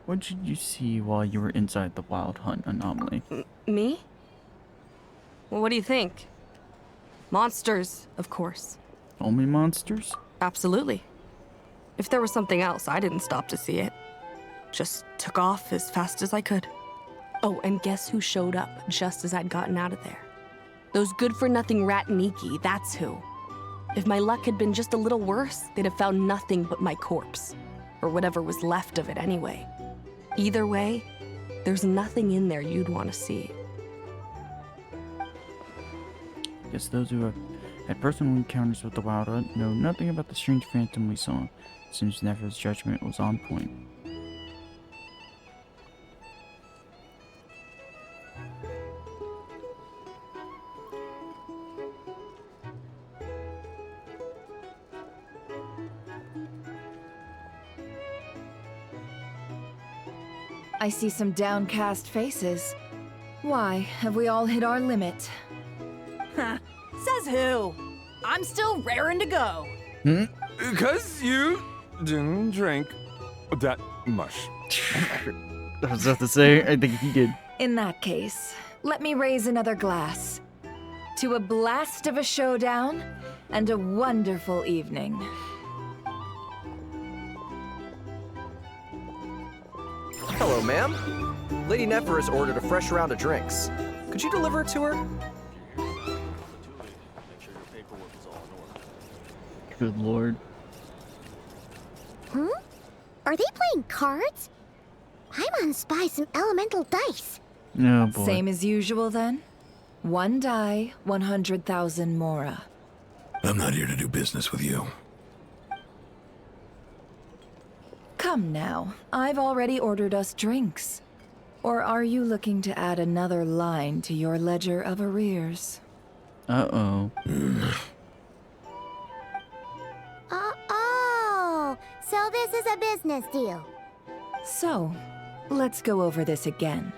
What did you see while you were inside the Wild Hunt anomaly? Me? Well, what do you think? Monsters, of course. Only monsters? Absolutely. If there was something else, I didn't stop to see it. Just took off as fast as I could. Oh, and guess who showed up just as I'd gotten out of there? Those good-for-nothing Rat-Niki, that's who. If my luck had been just a little worse, they'd have found nothing but my corpse. Or whatever was left of it anyway. Either way, there's nothing in there you'd want to see. Guess those who have had personal encounters with the Wild Hunt know nothing about the strange phantom we saw, since Nefer's judgment was on point. I see some downcast faces. Why, have we all hit our limit? Says who? I'm still raring to go. Because you didn't drink that much. I was about to say, I think he did. In that case, let me raise another glass. To a blast of a showdown and a wonderful evening. Hello, ma'am. Lady Nefer has ordered a fresh round of drinks. Could you deliver it to her? Good lord. Hmm? Are they playing cards? Paimon spies some elemental dice. Oh boy. Same as usual then? One die, 100,000 Mora. I'm not here to do business with you. Come now, I've already ordered us drinks. Or are you looking to add another line to your ledger of arrears? Uh-oh. Oh, so this is a business deal. So, let's go over this again.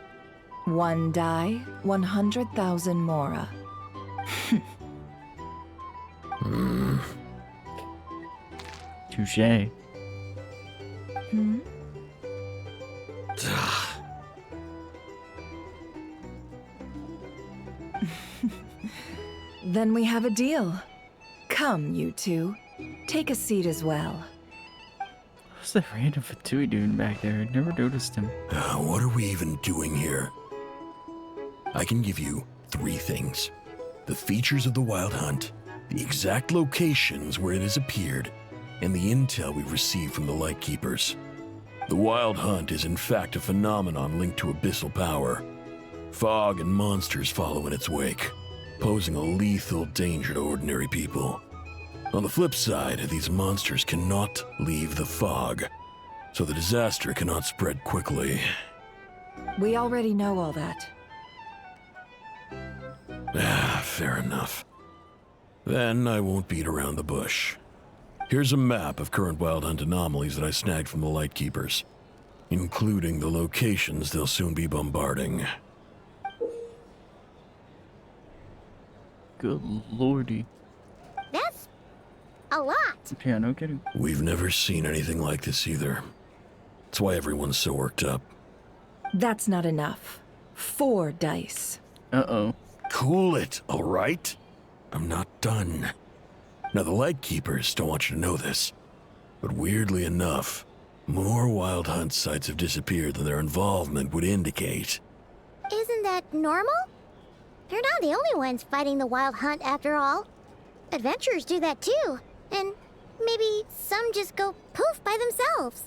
One die, 100,000 Mora. Touché. Hmm? Then we have a deal. Come, you two. Take a seat as well. What's that random Fatui doing back there? I never noticed him. What are we even doing here? I can give you 3 things. The features of the Wild Hunt, the exact locations where it has appeared, and the intel we received from the Lightkeepers. The Wild Hunt is in fact a phenomenon linked to abyssal power. Fog and monsters follow in its wake, posing a lethal danger to ordinary people. On the flip side, these monsters cannot leave the fog, so the disaster cannot spread quickly. We already know all that. Fair enough. Then I won't beat around the bush. Here's a map of current Wild Hunt anomalies that I snagged from the Lightkeepers, including the locations they'll soon be bombarding. Good lordy. That's a lot. Yeah, no kidding. We've never seen anything like this either. That's why everyone's so worked up. That's not enough. 4 dice. Uh-oh. Cool it, all right? I'm not done. Now, the Lightkeepers don't want you to know this, but weirdly enough, more Wild Hunt sites have disappeared than their involvement would indicate. Isn't that normal? They're not the only ones fighting the Wild Hunt after all. Adventurers do that too. And maybe some just go poof by themselves.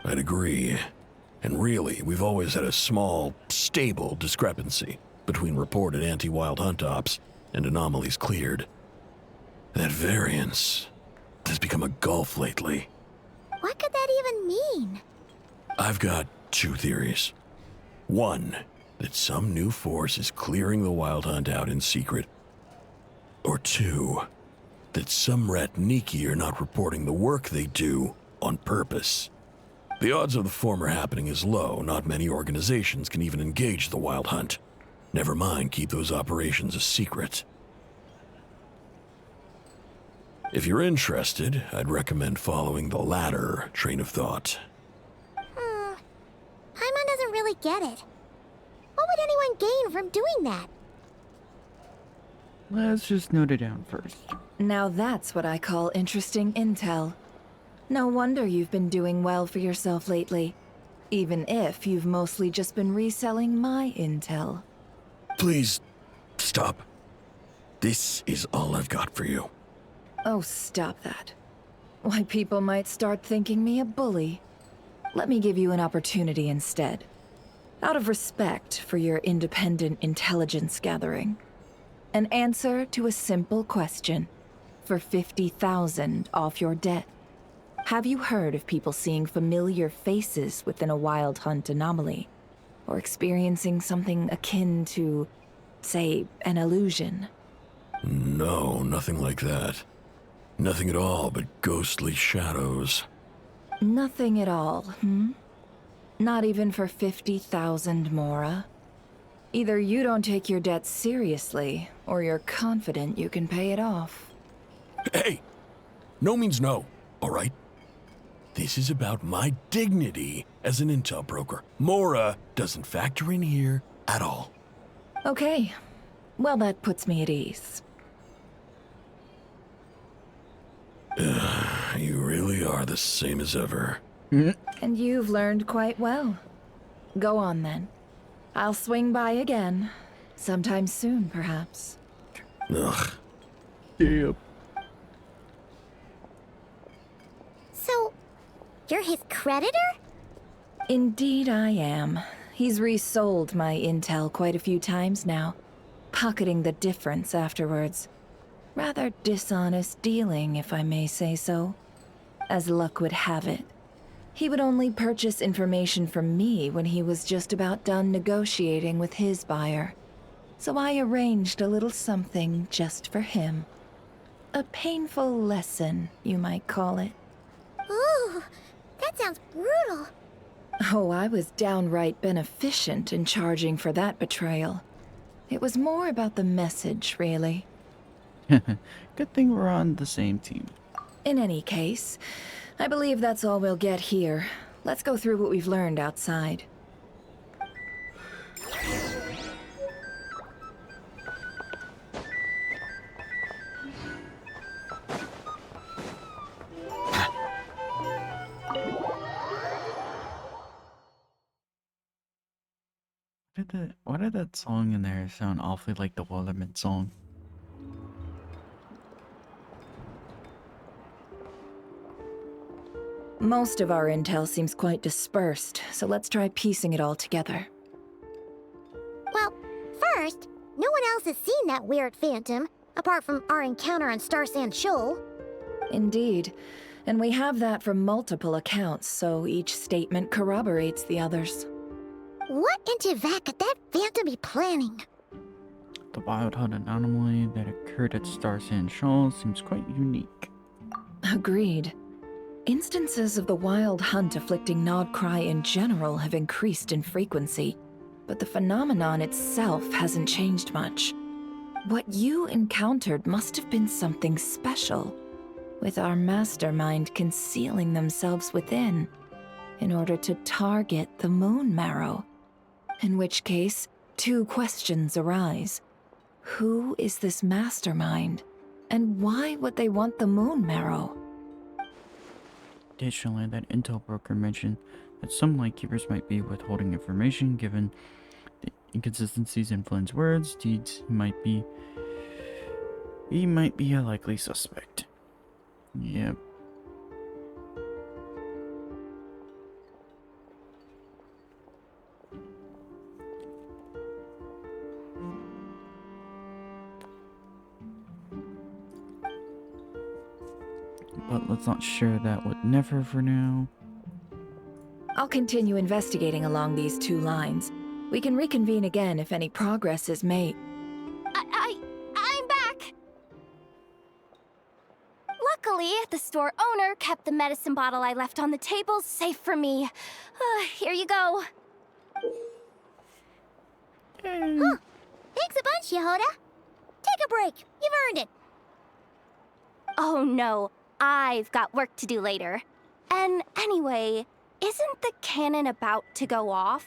I'd agree. And really, we've always had a small, stable discrepancy between reported anti-wild hunt ops and anomalies cleared. That variance has become a gulf lately. What could that even mean? I've got two theories. One, that some new force is clearing the wild hunt out in secret. Or two, that some Ratniki are not reporting the work they do on purpose. The odds of the former happening is low. Not many organizations can even engage the wild hunt. Never mind keep those operations a secret. If you're interested, I'd recommend following the latter train of thought. Paimon doesn't really get it. What would anyone gain from doing that? Let's just note it down first. Now that's what I call interesting intel. No wonder you've been doing well for yourself lately. Even if you've mostly just been reselling my intel. Please, stop. This is all I've got for you. Oh, stop that. Why, people might start thinking me a bully. Let me give you an opportunity instead. Out of respect for your independent intelligence gathering. An answer to a simple question. For 50,000 off your debt. Have you heard of people seeing familiar faces within a wild hunt anomaly? Or experiencing something akin to, say, an illusion? No, nothing like that. Nothing at all but ghostly shadows. Nothing at all, hmm? Not even for 50,000 Mora? Either you don't take your debt seriously, or you're confident you can pay it off. Hey! No means no, all right? This is about my dignity as an intel broker. Mora doesn't factor in here at all. Okay. Well, that puts me at ease. You really are the same as ever. And you've learned quite well. Go on, then. I'll swing by again. Sometime soon, perhaps. Ugh. Yep. So, you're his creditor? Indeed I am. He's resold my intel quite a few times now, pocketing the difference afterwards. Rather dishonest dealing, if I may say so. As luck would have it, he would only purchase information from me when he was just about done negotiating with his buyer. So I arranged a little something just for him. A painful lesson, you might call it. Ooh, that sounds brutal. Oh, I was downright beneficent in charging for that betrayal. It was more about the message, really. Good thing we're on the same team. In any case, I believe that's all we'll get here. Let's go through what we've learned outside. Why did that song in there sound awfully like the Wellerman song? Most of our intel seems quite dispersed, so let's try piecing it all together. Well, first, no one else has seen that weird phantom, apart from our encounter on Star Sand Shoal. Indeed. And we have that from multiple accounts, so each statement corroborates the others. What in Tivak could that phantom be planning? The wild hunt anomaly that occurred at Star Sand Shoal seems quite unique. Agreed. Instances of the wild hunt afflicting Nodcry in general have increased in frequency, but the phenomenon itself hasn't changed much. What you encountered must have been something special, with our mastermind concealing themselves within, in order to target the Moon Marrow. In which case, two questions arise. Who is this mastermind, and why would they want the Moon Marrow? Additionally, that intel broker mentioned that some lightkeepers might be withholding information given the inconsistencies in Flynn's words, deeds. He might be a likely suspect. Yep. But let's not share that with Nefer for now. I'll continue investigating along these two lines. We can reconvene again if any progress is made. I'm back! Luckily, the store owner kept the medicine bottle I left on the table safe for me. Here you go. Huh. Thanks a bunch, Yehoda. Take a break. You've earned it. Oh no, I've got work to do later. And anyway, isn't the cannon about to go off?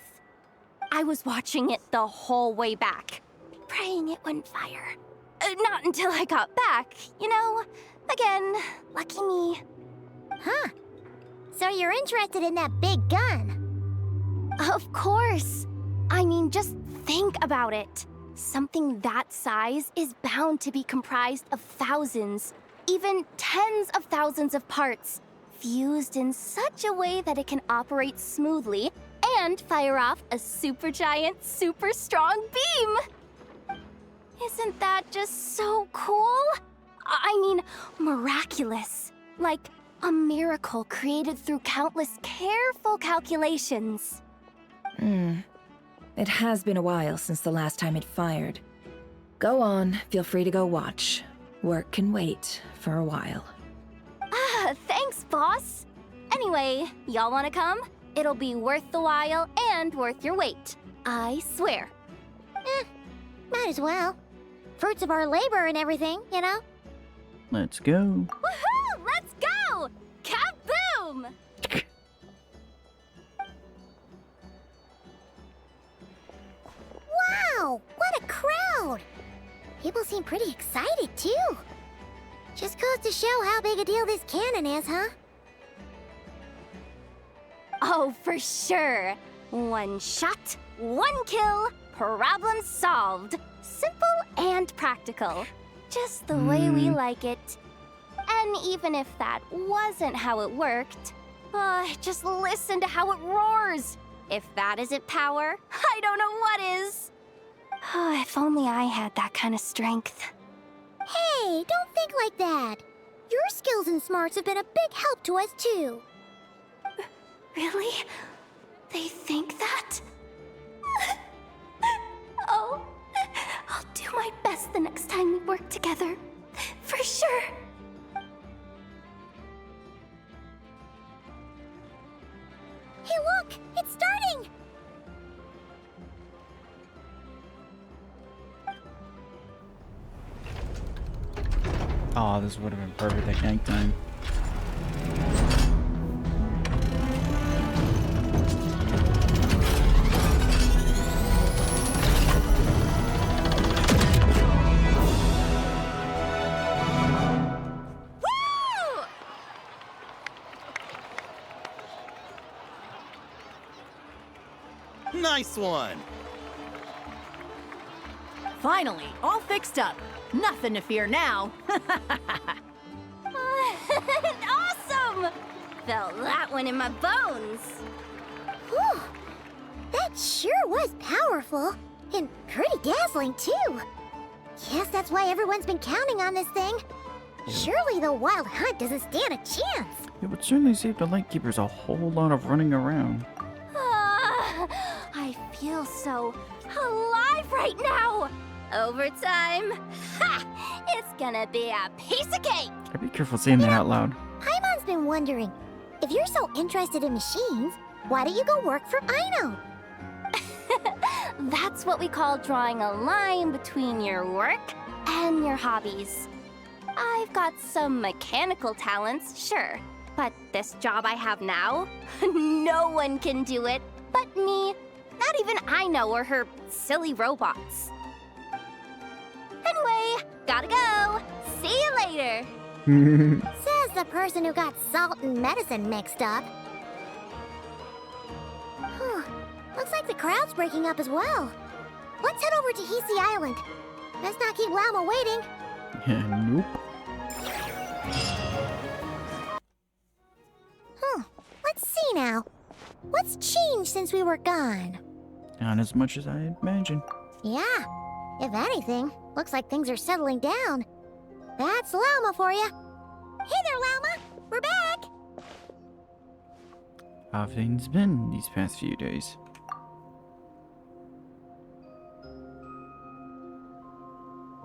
I was watching it the whole way back, praying it wouldn't fire. Not until I got back, you know? Again, lucky me. Huh. So you're interested in that big gun? Of course. I mean, just think about it. Something that size is bound to be comprised of thousands, even tens of thousands of parts, fused in such a way that it can operate smoothly and fire off a supergiant, super strong beam! Isn't that just so cool? I mean, miraculous. Like a miracle created through countless careful calculations. It has been a while since the last time it fired. Go on, feel free to go watch. Work can wait for a while. Thanks, boss. Anyway, y'all wanna come? It'll be worth the while and worth your wait. I swear. Might as well. Fruits of our labor and everything, you know? Let's go. Woohoo! Let's go! Kaboom! Wow! What a crowd! People seem pretty excited, too. Just goes to show how big a deal this cannon is, huh? Oh, for sure. One shot, one kill, problem solved. Simple and practical. Just the way we like it. And even if that wasn't how it worked, just listen to how it roars. If that isn't power, I don't know what is. If only I had that kind of strength. Hey, don't think like that. Your skills and smarts have been a big help to us, too. Really? They think that? Oh, I'll do my best the next time we work together. For sure. Hey, look! It's starting! Oh, this would have been perfect at gank time. Nice one! Finally, all fixed up. Nothing to fear now. Awesome! Felt that one in my bones. Whew. That sure was powerful. And pretty dazzling, too. Guess that's why everyone's been counting on this thing. Surely the Wild Hunt doesn't stand a chance. It would certainly save the Lightkeepers a whole lot of running around. I feel so alive right now. Overtime. Ha! It's gonna be a piece of cake. I'd be careful saying that out loud. Paimon's been wondering, if you're so interested in machines, why don't you go work for Aino? That's what we call drawing a line between your work and your hobbies. I've got some mechanical talents, sure, but this job I have now, no one can do it but me. Not even Aino or her silly robots. Anyway, gotta go. See you later. Says the person who got salt and medicine mixed up. Looks like the crowd's breaking up as well. Let's head over to Hisi Island. Let's not keep Llama waiting. Nope. Let's see now. What's changed since we were gone? Not as much as I imagined. Yeah. If anything, looks like things are settling down. That's Llama for you. Hey there, Llama! We're back! How have things been these past few days?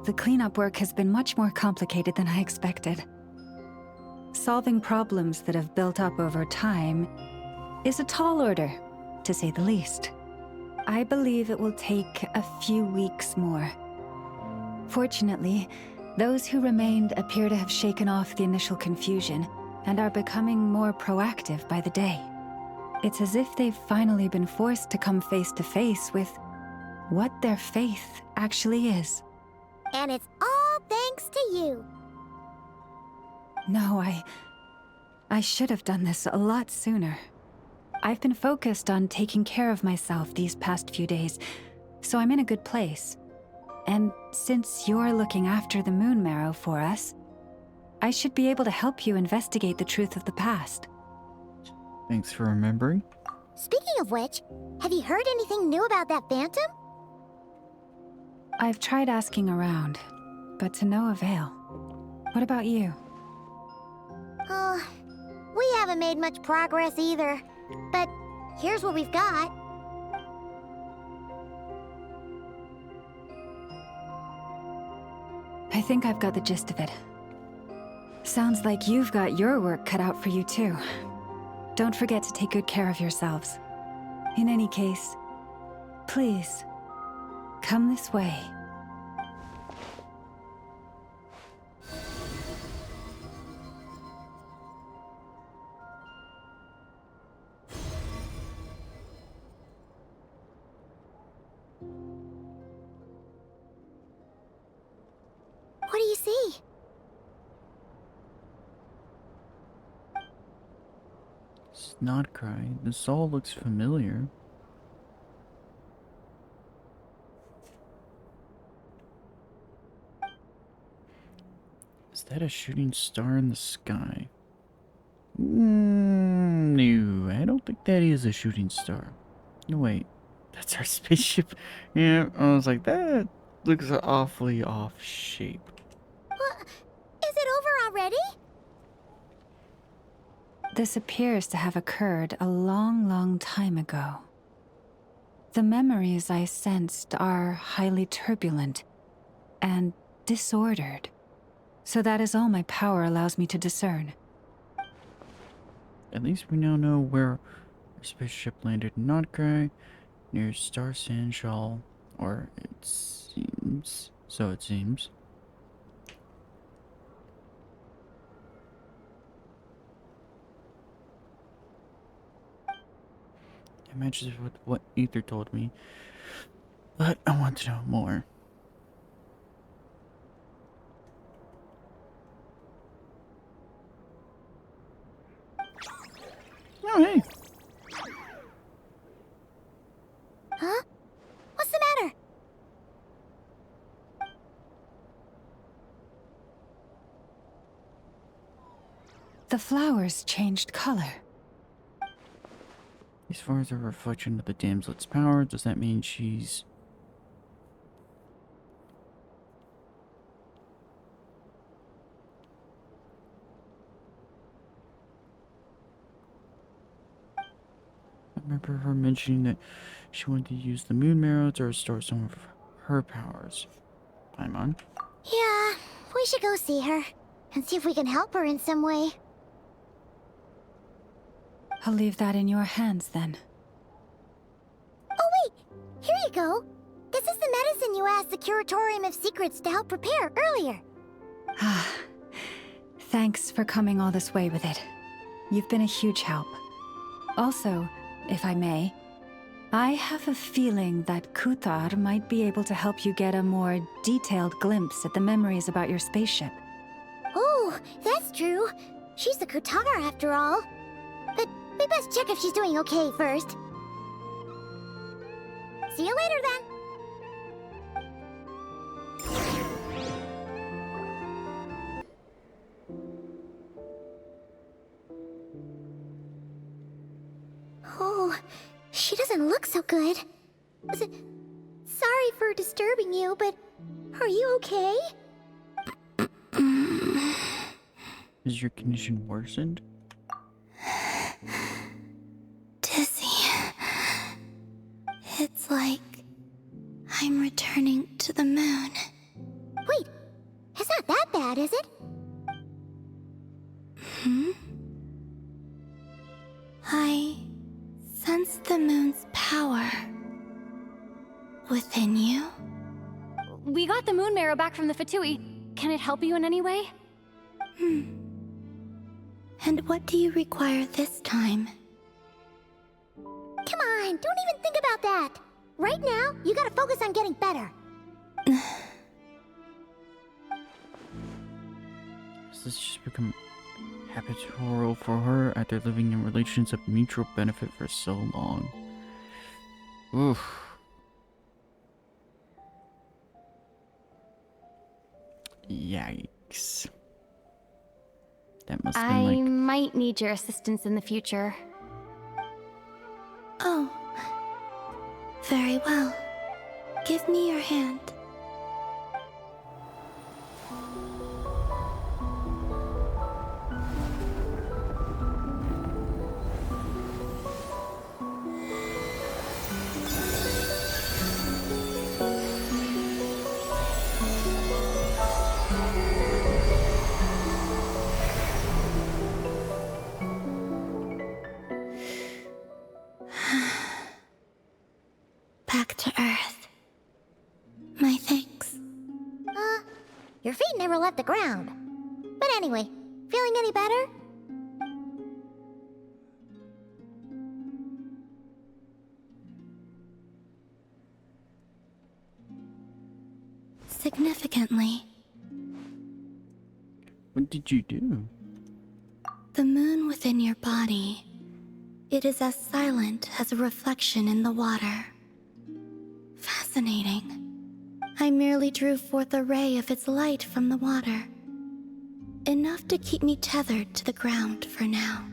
The cleanup work has been much more complicated than I expected. Solving problems that have built up over time is a tall order, to say the least. I believe it will take a few weeks more. Fortunately, those who remained appear to have shaken off the initial confusion and are becoming more proactive by the day. It's as if they've finally been forced to come face to face with what their faith actually is. And it's all thanks to you. No, I should have done this a lot sooner. I've been focused on taking care of myself these past few days, so I'm in a good place. And since you're looking after the Moon Marrow for us, I should be able to help you investigate the truth of the past. Thanks for remembering. Speaking of which, have you heard anything new about that phantom? I've tried asking around, but to no avail. What about you? Oh, we haven't made much progress either. But here's what we've got. I think I've got the gist of it. Sounds like you've got your work cut out for you too. Don't forget to take good care of yourselves. In any case, please, come this way. What do you see? Snotcry. This all looks familiar. Is that a shooting star in the sky? No, I don't think that is a shooting star. No, wait. That's our spaceship. Yeah, I was like, that looks awfully off shape. Is it over already? This appears to have occurred a long, long time ago. The memories I sensed are highly turbulent and disordered. So that is all my power allows me to discern. At least we now know where our spaceship landed in Notcry, near Star Sandshall, or it seems. So it seems. It matches with what Ether told me, but I want to know more. Oh, hey. Huh? What's the matter? The flowers changed color. As far as a reflection of the damsel's power, does that mean she's... I remember her mentioning that she wanted to use the Moon Marrow to restore some of her powers. Paimon? Yeah, we should go see her and see if we can help her in some way. I'll leave that in your hands then. Oh wait, here you go. This is the medicine you asked the Curatorium of Secrets to help prepare earlier. Ah, thanks for coming all this way with it. You've been a huge help. Also, if I may, I have a feeling that Kuthar might be able to help you get a more detailed glimpse at the memories about your spaceship. Oh, that's true. She's the Kutar after all. But we best check if she's doing okay first. See you later then. Oh, she doesn't look so good. Sorry for disturbing you, but are you okay? Has your condition worsened? Dizzy. It's like I'm returning to the moon. Wait, it's not that bad, is it? I sense the moon's power within you. We got the moon marrow back from the Fatui. Can it help you in any way? And what do you require this time? Come on, don't even think about that. Right now, you gotta focus on getting better. Has this just become habitual for her after living in relations of mutual benefit for so long? Oof. Yikes. That must have been I like... might need your assistance in the future. Oh. Very well. Give me your hand. Back to Earth. My thanks. Your feet never left the ground. But anyway, feeling any better? Significantly, What did you do? the moon within your body, it is as silent as a reflection in the water. Fascinating. I merely drew forth a ray of its light from the water. Enough to keep me tethered to the ground for now.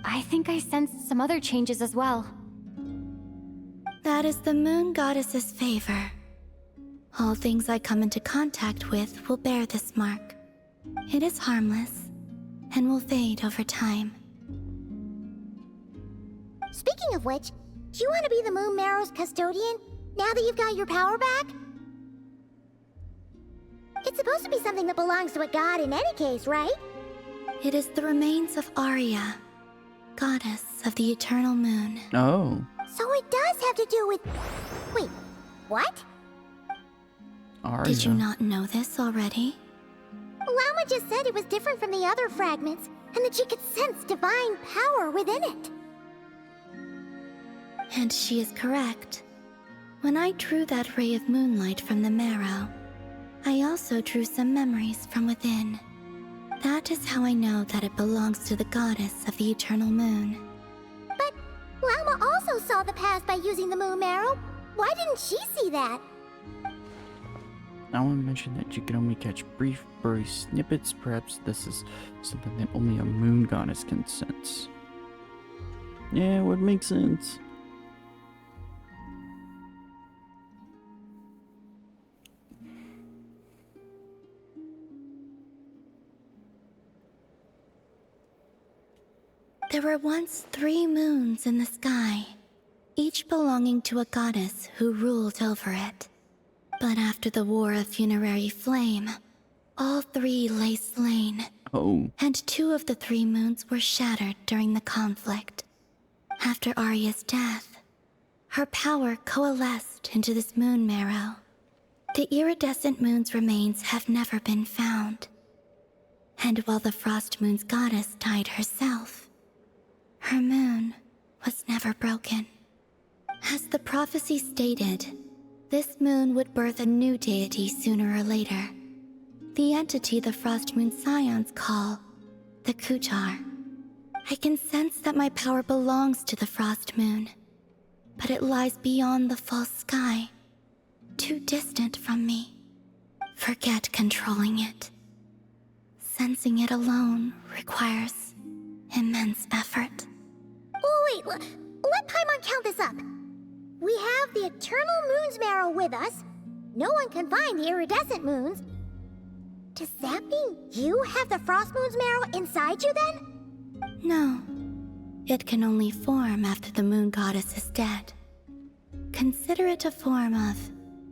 I think I sensed some other changes as well. That is the moon goddess's favor. All things I come into contact with will bear this mark. It is harmless and will fade over time. Speaking of which, do you want to be the moon marrow's custodian now that you've got your power back? It's supposed to be something that belongs to a god in any case, right? It is the remains of Arya, goddess of the eternal moon. Oh. So it does have to do with... Wait, what? Arya. Did you not know this already? Llama just said it was different from the other fragments, and that she could sense divine power within it. And she is correct. When I drew that ray of moonlight from the marrow, I also drew some memories from within. That is how I know that it belongs to the goddess of the eternal moon. But Llama also saw the past by using the moon marrow. Why didn't she see that? I want to mention that you can only catch brief, blurry snippets. Perhaps this is something that only a moon goddess can sense. Yeah, it would make sense. There were once 3 moons in the sky, each belonging to a goddess who ruled over it. But after the War of Funerary Flame, all 3 lay slain. Oh. And 2 of the 3 moons were shattered during the conflict. After Arya's death, her power coalesced into this moon marrow. The iridescent moon's remains have never been found. And while the Frost Moon's goddess died herself, her moon was never broken. As the prophecy stated, this moon would birth a new deity sooner or later. The entity the Frost Moon Scions call the Kutar. I can sense that my power belongs to the Frost Moon, but it lies beyond the false sky, too distant from me. Forget controlling it. Sensing it alone requires immense effort. Oh wait, let Paimon count this up. We have the Eternal Moon's marrow with us. No one can find the iridescent moons. Does that mean you have the Frost Moon's marrow inside you then? No. It can only form after the moon goddess is dead. Consider it a form of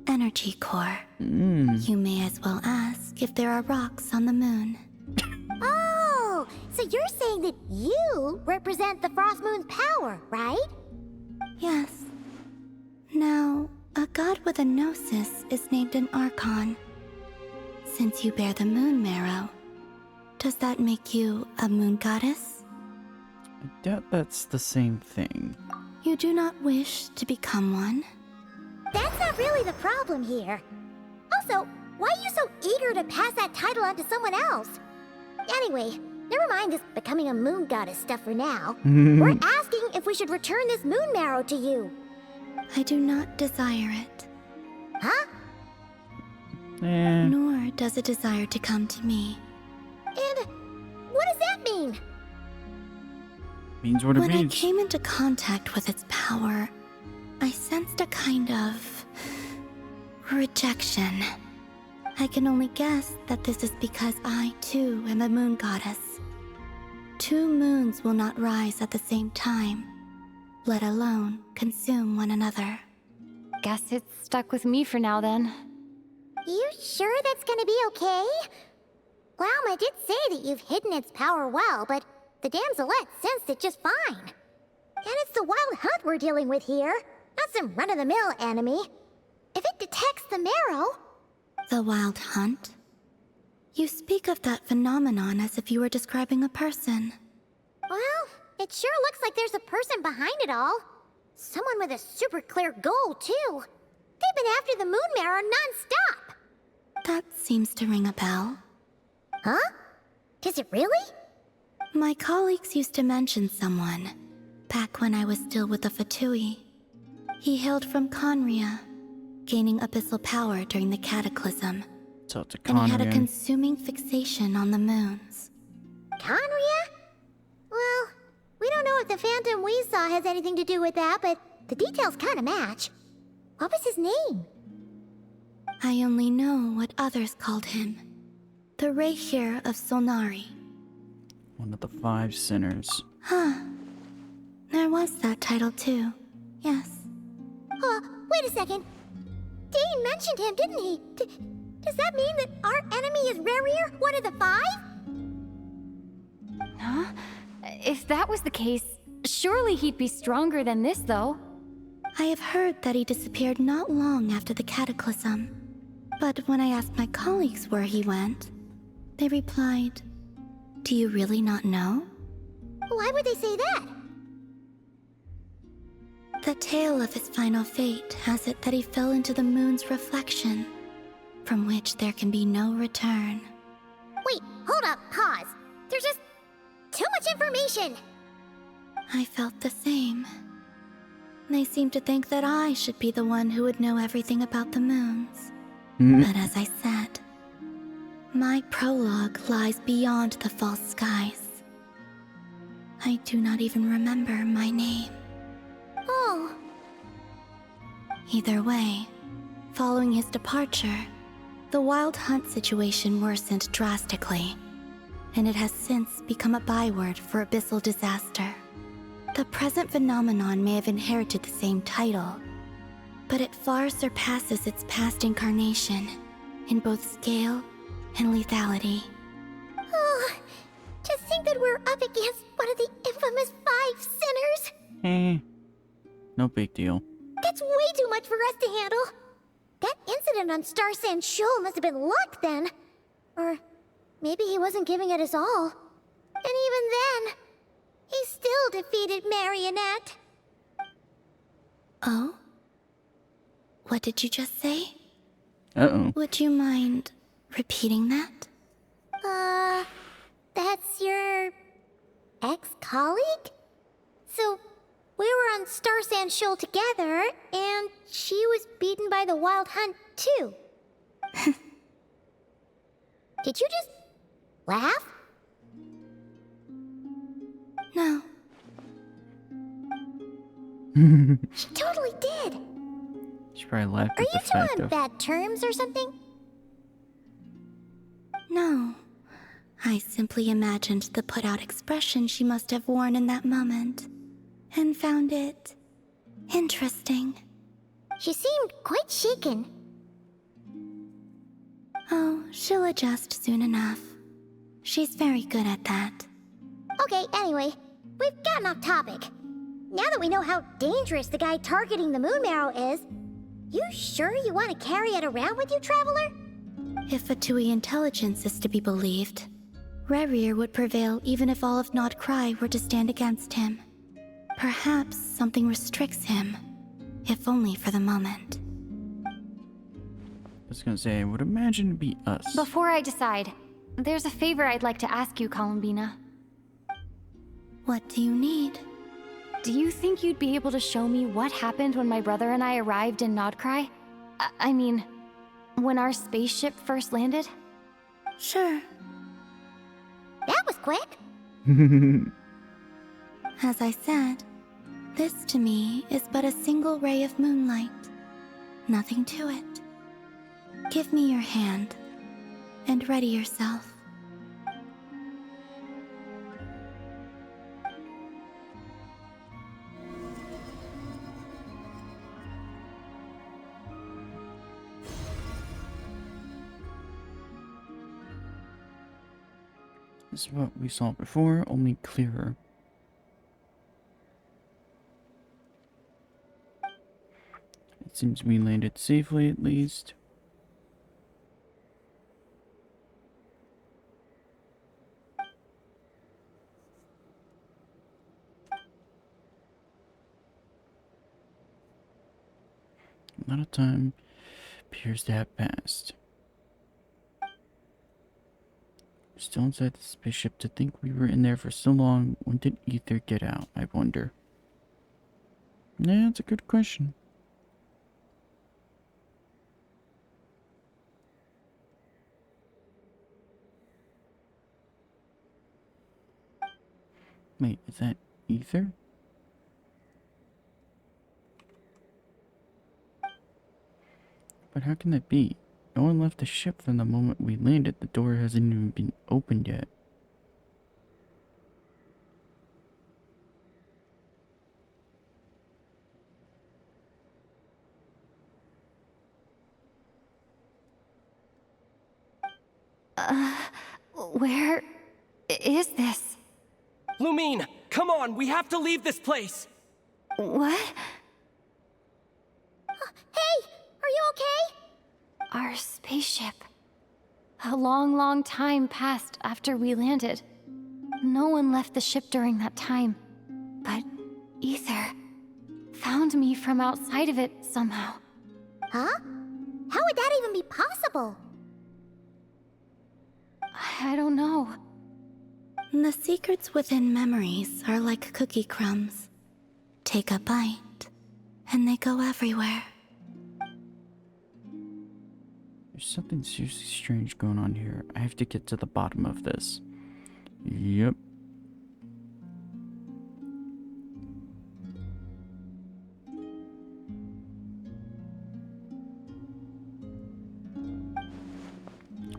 energy core. You may as well ask if there are rocks on the moon. Oh, so you're saying that you represent the Frost Moon's power, right? Yes. Now, a god with a gnosis is named an Archon. Since you bear the moon marrow, does that make you a moon goddess? I doubt that's the same thing. You do not wish to become one? That's not really the problem here. Also, why are you so eager to pass that title on to someone else? Anyway, never mind this becoming a moon goddess stuff for now. We're asking if we should return this moon marrow to you. I do not desire it. Huh? Nor does it desire to come to me. And what does that mean? Means what it When means. I came into contact with its power, I sensed a kind of rejection. I can only guess that this is because I, too, am a moon goddess. 2 moons will not rise at the same time, let alone consume one another. Guess it's stuck with me for now then. You sure that's gonna be okay? Glauma did say that you've hidden its power well, but the damselette sensed it just fine. And it's the wild hunt we're dealing with here, not some run-of-the-mill enemy. If it detects the marrow... The wild hunt? You speak of that phenomenon as if you were describing a person. Well, it sure looks like there's a person behind it all. Someone with a super clear goal, too. They've been after the moon marrow non-stop. That seems to ring a bell. Huh? Does it really? My colleagues used to mention someone, back when I was still with the Fatui. He hailed from Conria, gaining abyssal power during the Cataclysm. So it's a And he had a Conrian. consuming fixation on the moons. Conria? Well, we don't know if the phantom we saw has anything to do with that, but the details kind of match. What was his name? I only know what others called him. The Rehir of Solnari. One of the 5 sinners. Huh. There was that title too. Yes. Wait a second. Dane mentioned him, didn't he? Does that mean that our enemy is Rerir, one of the 5? Huh? If that was the case, surely he'd be stronger than this, though. I have heard that he disappeared not long after the Cataclysm. But when I asked my colleagues where he went, they replied, "Do you really not know?" Why would they say that? The tale of his final fate has it that he fell into the moon's reflection, from which there can be no return. Wait, hold up, pause. There's just too much information. I felt the same. They seemed to think that I should be the one who would know everything about the moons. But as I said, my prologue lies beyond the false skies. I do not even remember my name. Oh. Either way, following his departure, the wild hunt situation worsened drastically, and it has since become a byword for abyssal disaster. The present phenomenon may have inherited the same title, but it far surpasses its past incarnation in both scale and lethality. Oh, to think that we're up against one of the infamous 5 sinners. No big deal. That's way too much for us to handle. That incident on Star Sand Shoal must have been luck then. Or maybe he wasn't giving it his all. And even then, he still defeated Marionette. Oh? What did you just say? Uh-oh. Would you mind repeating that? That's your ex-colleague? So, we were on Star Sand Shoal together, and she was beaten by the Wild Hunt, too. Did you just laugh? No. She totally did. She probably laughed Are at the you two fact on of... bad terms or something? No. I simply imagined the put-out expression she must have worn in that moment, and found it interesting. She seemed quite shaken. Oh, she'll adjust soon enough. She's very good at that. Okay, anyway, we've gotten off topic. Now that we know how dangerous the guy targeting the moon marrow is, you sure you want to carry it around with you, Traveler? If Fatui intelligence is to be believed, Rerir would prevail even if all of Nod Cry were to stand against him. Perhaps something restricts him, if only for the moment. I was gonna say, I would imagine it'd be us. Before I decide, there's a favor I'd like to ask you, Columbina. What do you need? Do you think you'd be able to show me what happened when my brother and I arrived in Nodcry? I mean, when our spaceship first landed? Sure. That was quick. As I said, this to me is but a single ray of moonlight. Nothing to it. Give me your hand, and ready yourself. This is what we saw before, only clearer. It seems we landed safely at least. A lot of time appears to have passed. Still inside the spaceship. To think we were in there for so long. When did Ether get out, I wonder? Yeah, that's a good question. Wait, is that Ether? But how can that be? No one left the ship from the moment we landed. The door hasn't even been opened yet. Where is this? Lumine, come on, we have to leave this place! What? Hey, are you okay? Our spaceship. A long, long time passed after we landed. No one left the ship during that time. But Ether found me from outside of it somehow. Huh? How would that even be possible? I don't know. The secrets within memories are like cookie crumbs. Take a bite, and they go everywhere. There's something seriously strange going on here. I have to get to the bottom of this. Yep.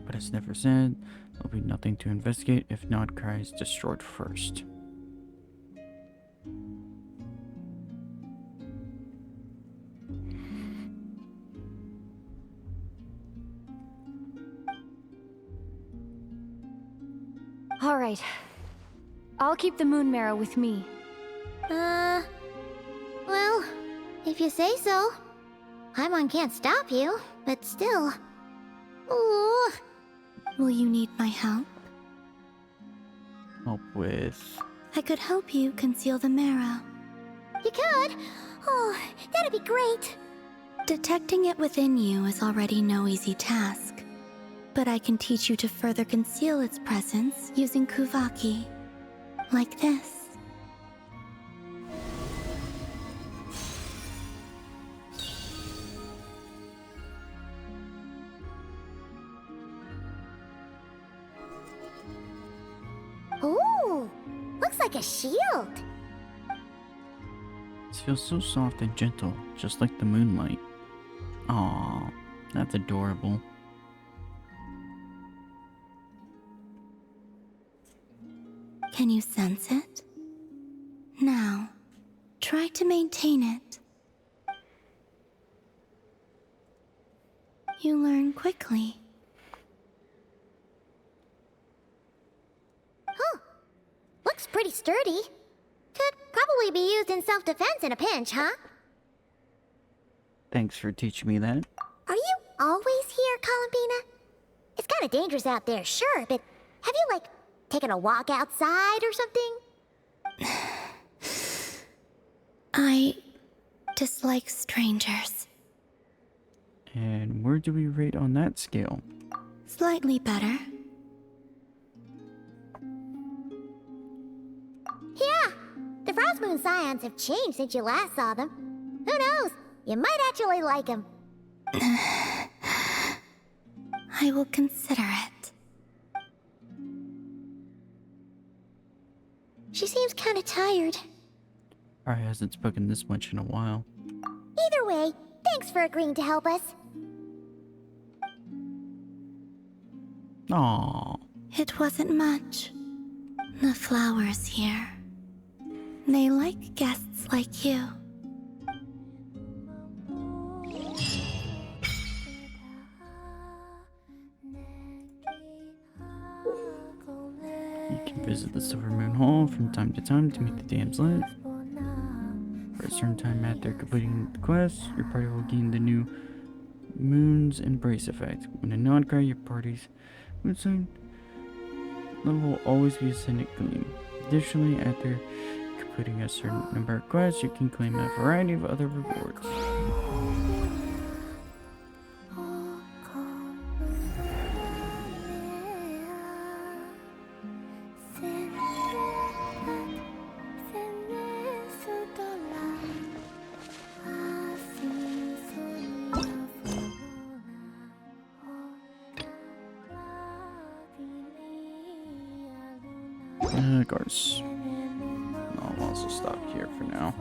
But as never said, there'll be nothing to investigate if Nodcry is destroyed first. Alright. I'll keep the moon marrow with me. Well, if you say so. Paimon can't stop you, but still. Ooh. Will you need my help? Help with... I could help you conceal the marrow. You could? Oh, that'd be great. Detecting it within you is already no easy task. But I can teach you to further conceal its presence using Kuvaki. Like this. Ooh, looks like a shield. This feels so soft and gentle, just like the moonlight. Aww, that's adorable. Can you sense it? Now, try to maintain it. You learn quickly. Huh. Looks pretty sturdy. Could probably be used in self-defense in a pinch, huh? Thanks for teaching me that. Are you always here, Columbina? It's kind of dangerous out there, sure, but have you, like, taken a walk outside or something? I dislike strangers. And where do we rate on that scale? Slightly better. Yeah, the Frost Moon Scions have changed since you last saw them. Who knows? You might actually like them. I will consider it. She seems kind of tired. I hasn't spoken this much in a while. Either way, thanks for agreeing to help us. Aww. It wasn't much. The flowers here. They like guests like you. You can visit the Silver Moon Hall from time to time to meet the damsel. For a certain time after completing the quest, your party will gain the new Moon's Embrace effect. When a nod cry, your party's moon sign level will always be ascendant gleam. Additionally, after completing a certain number of quests, you can claim a variety of other rewards. Guards. I'll also stop here for now.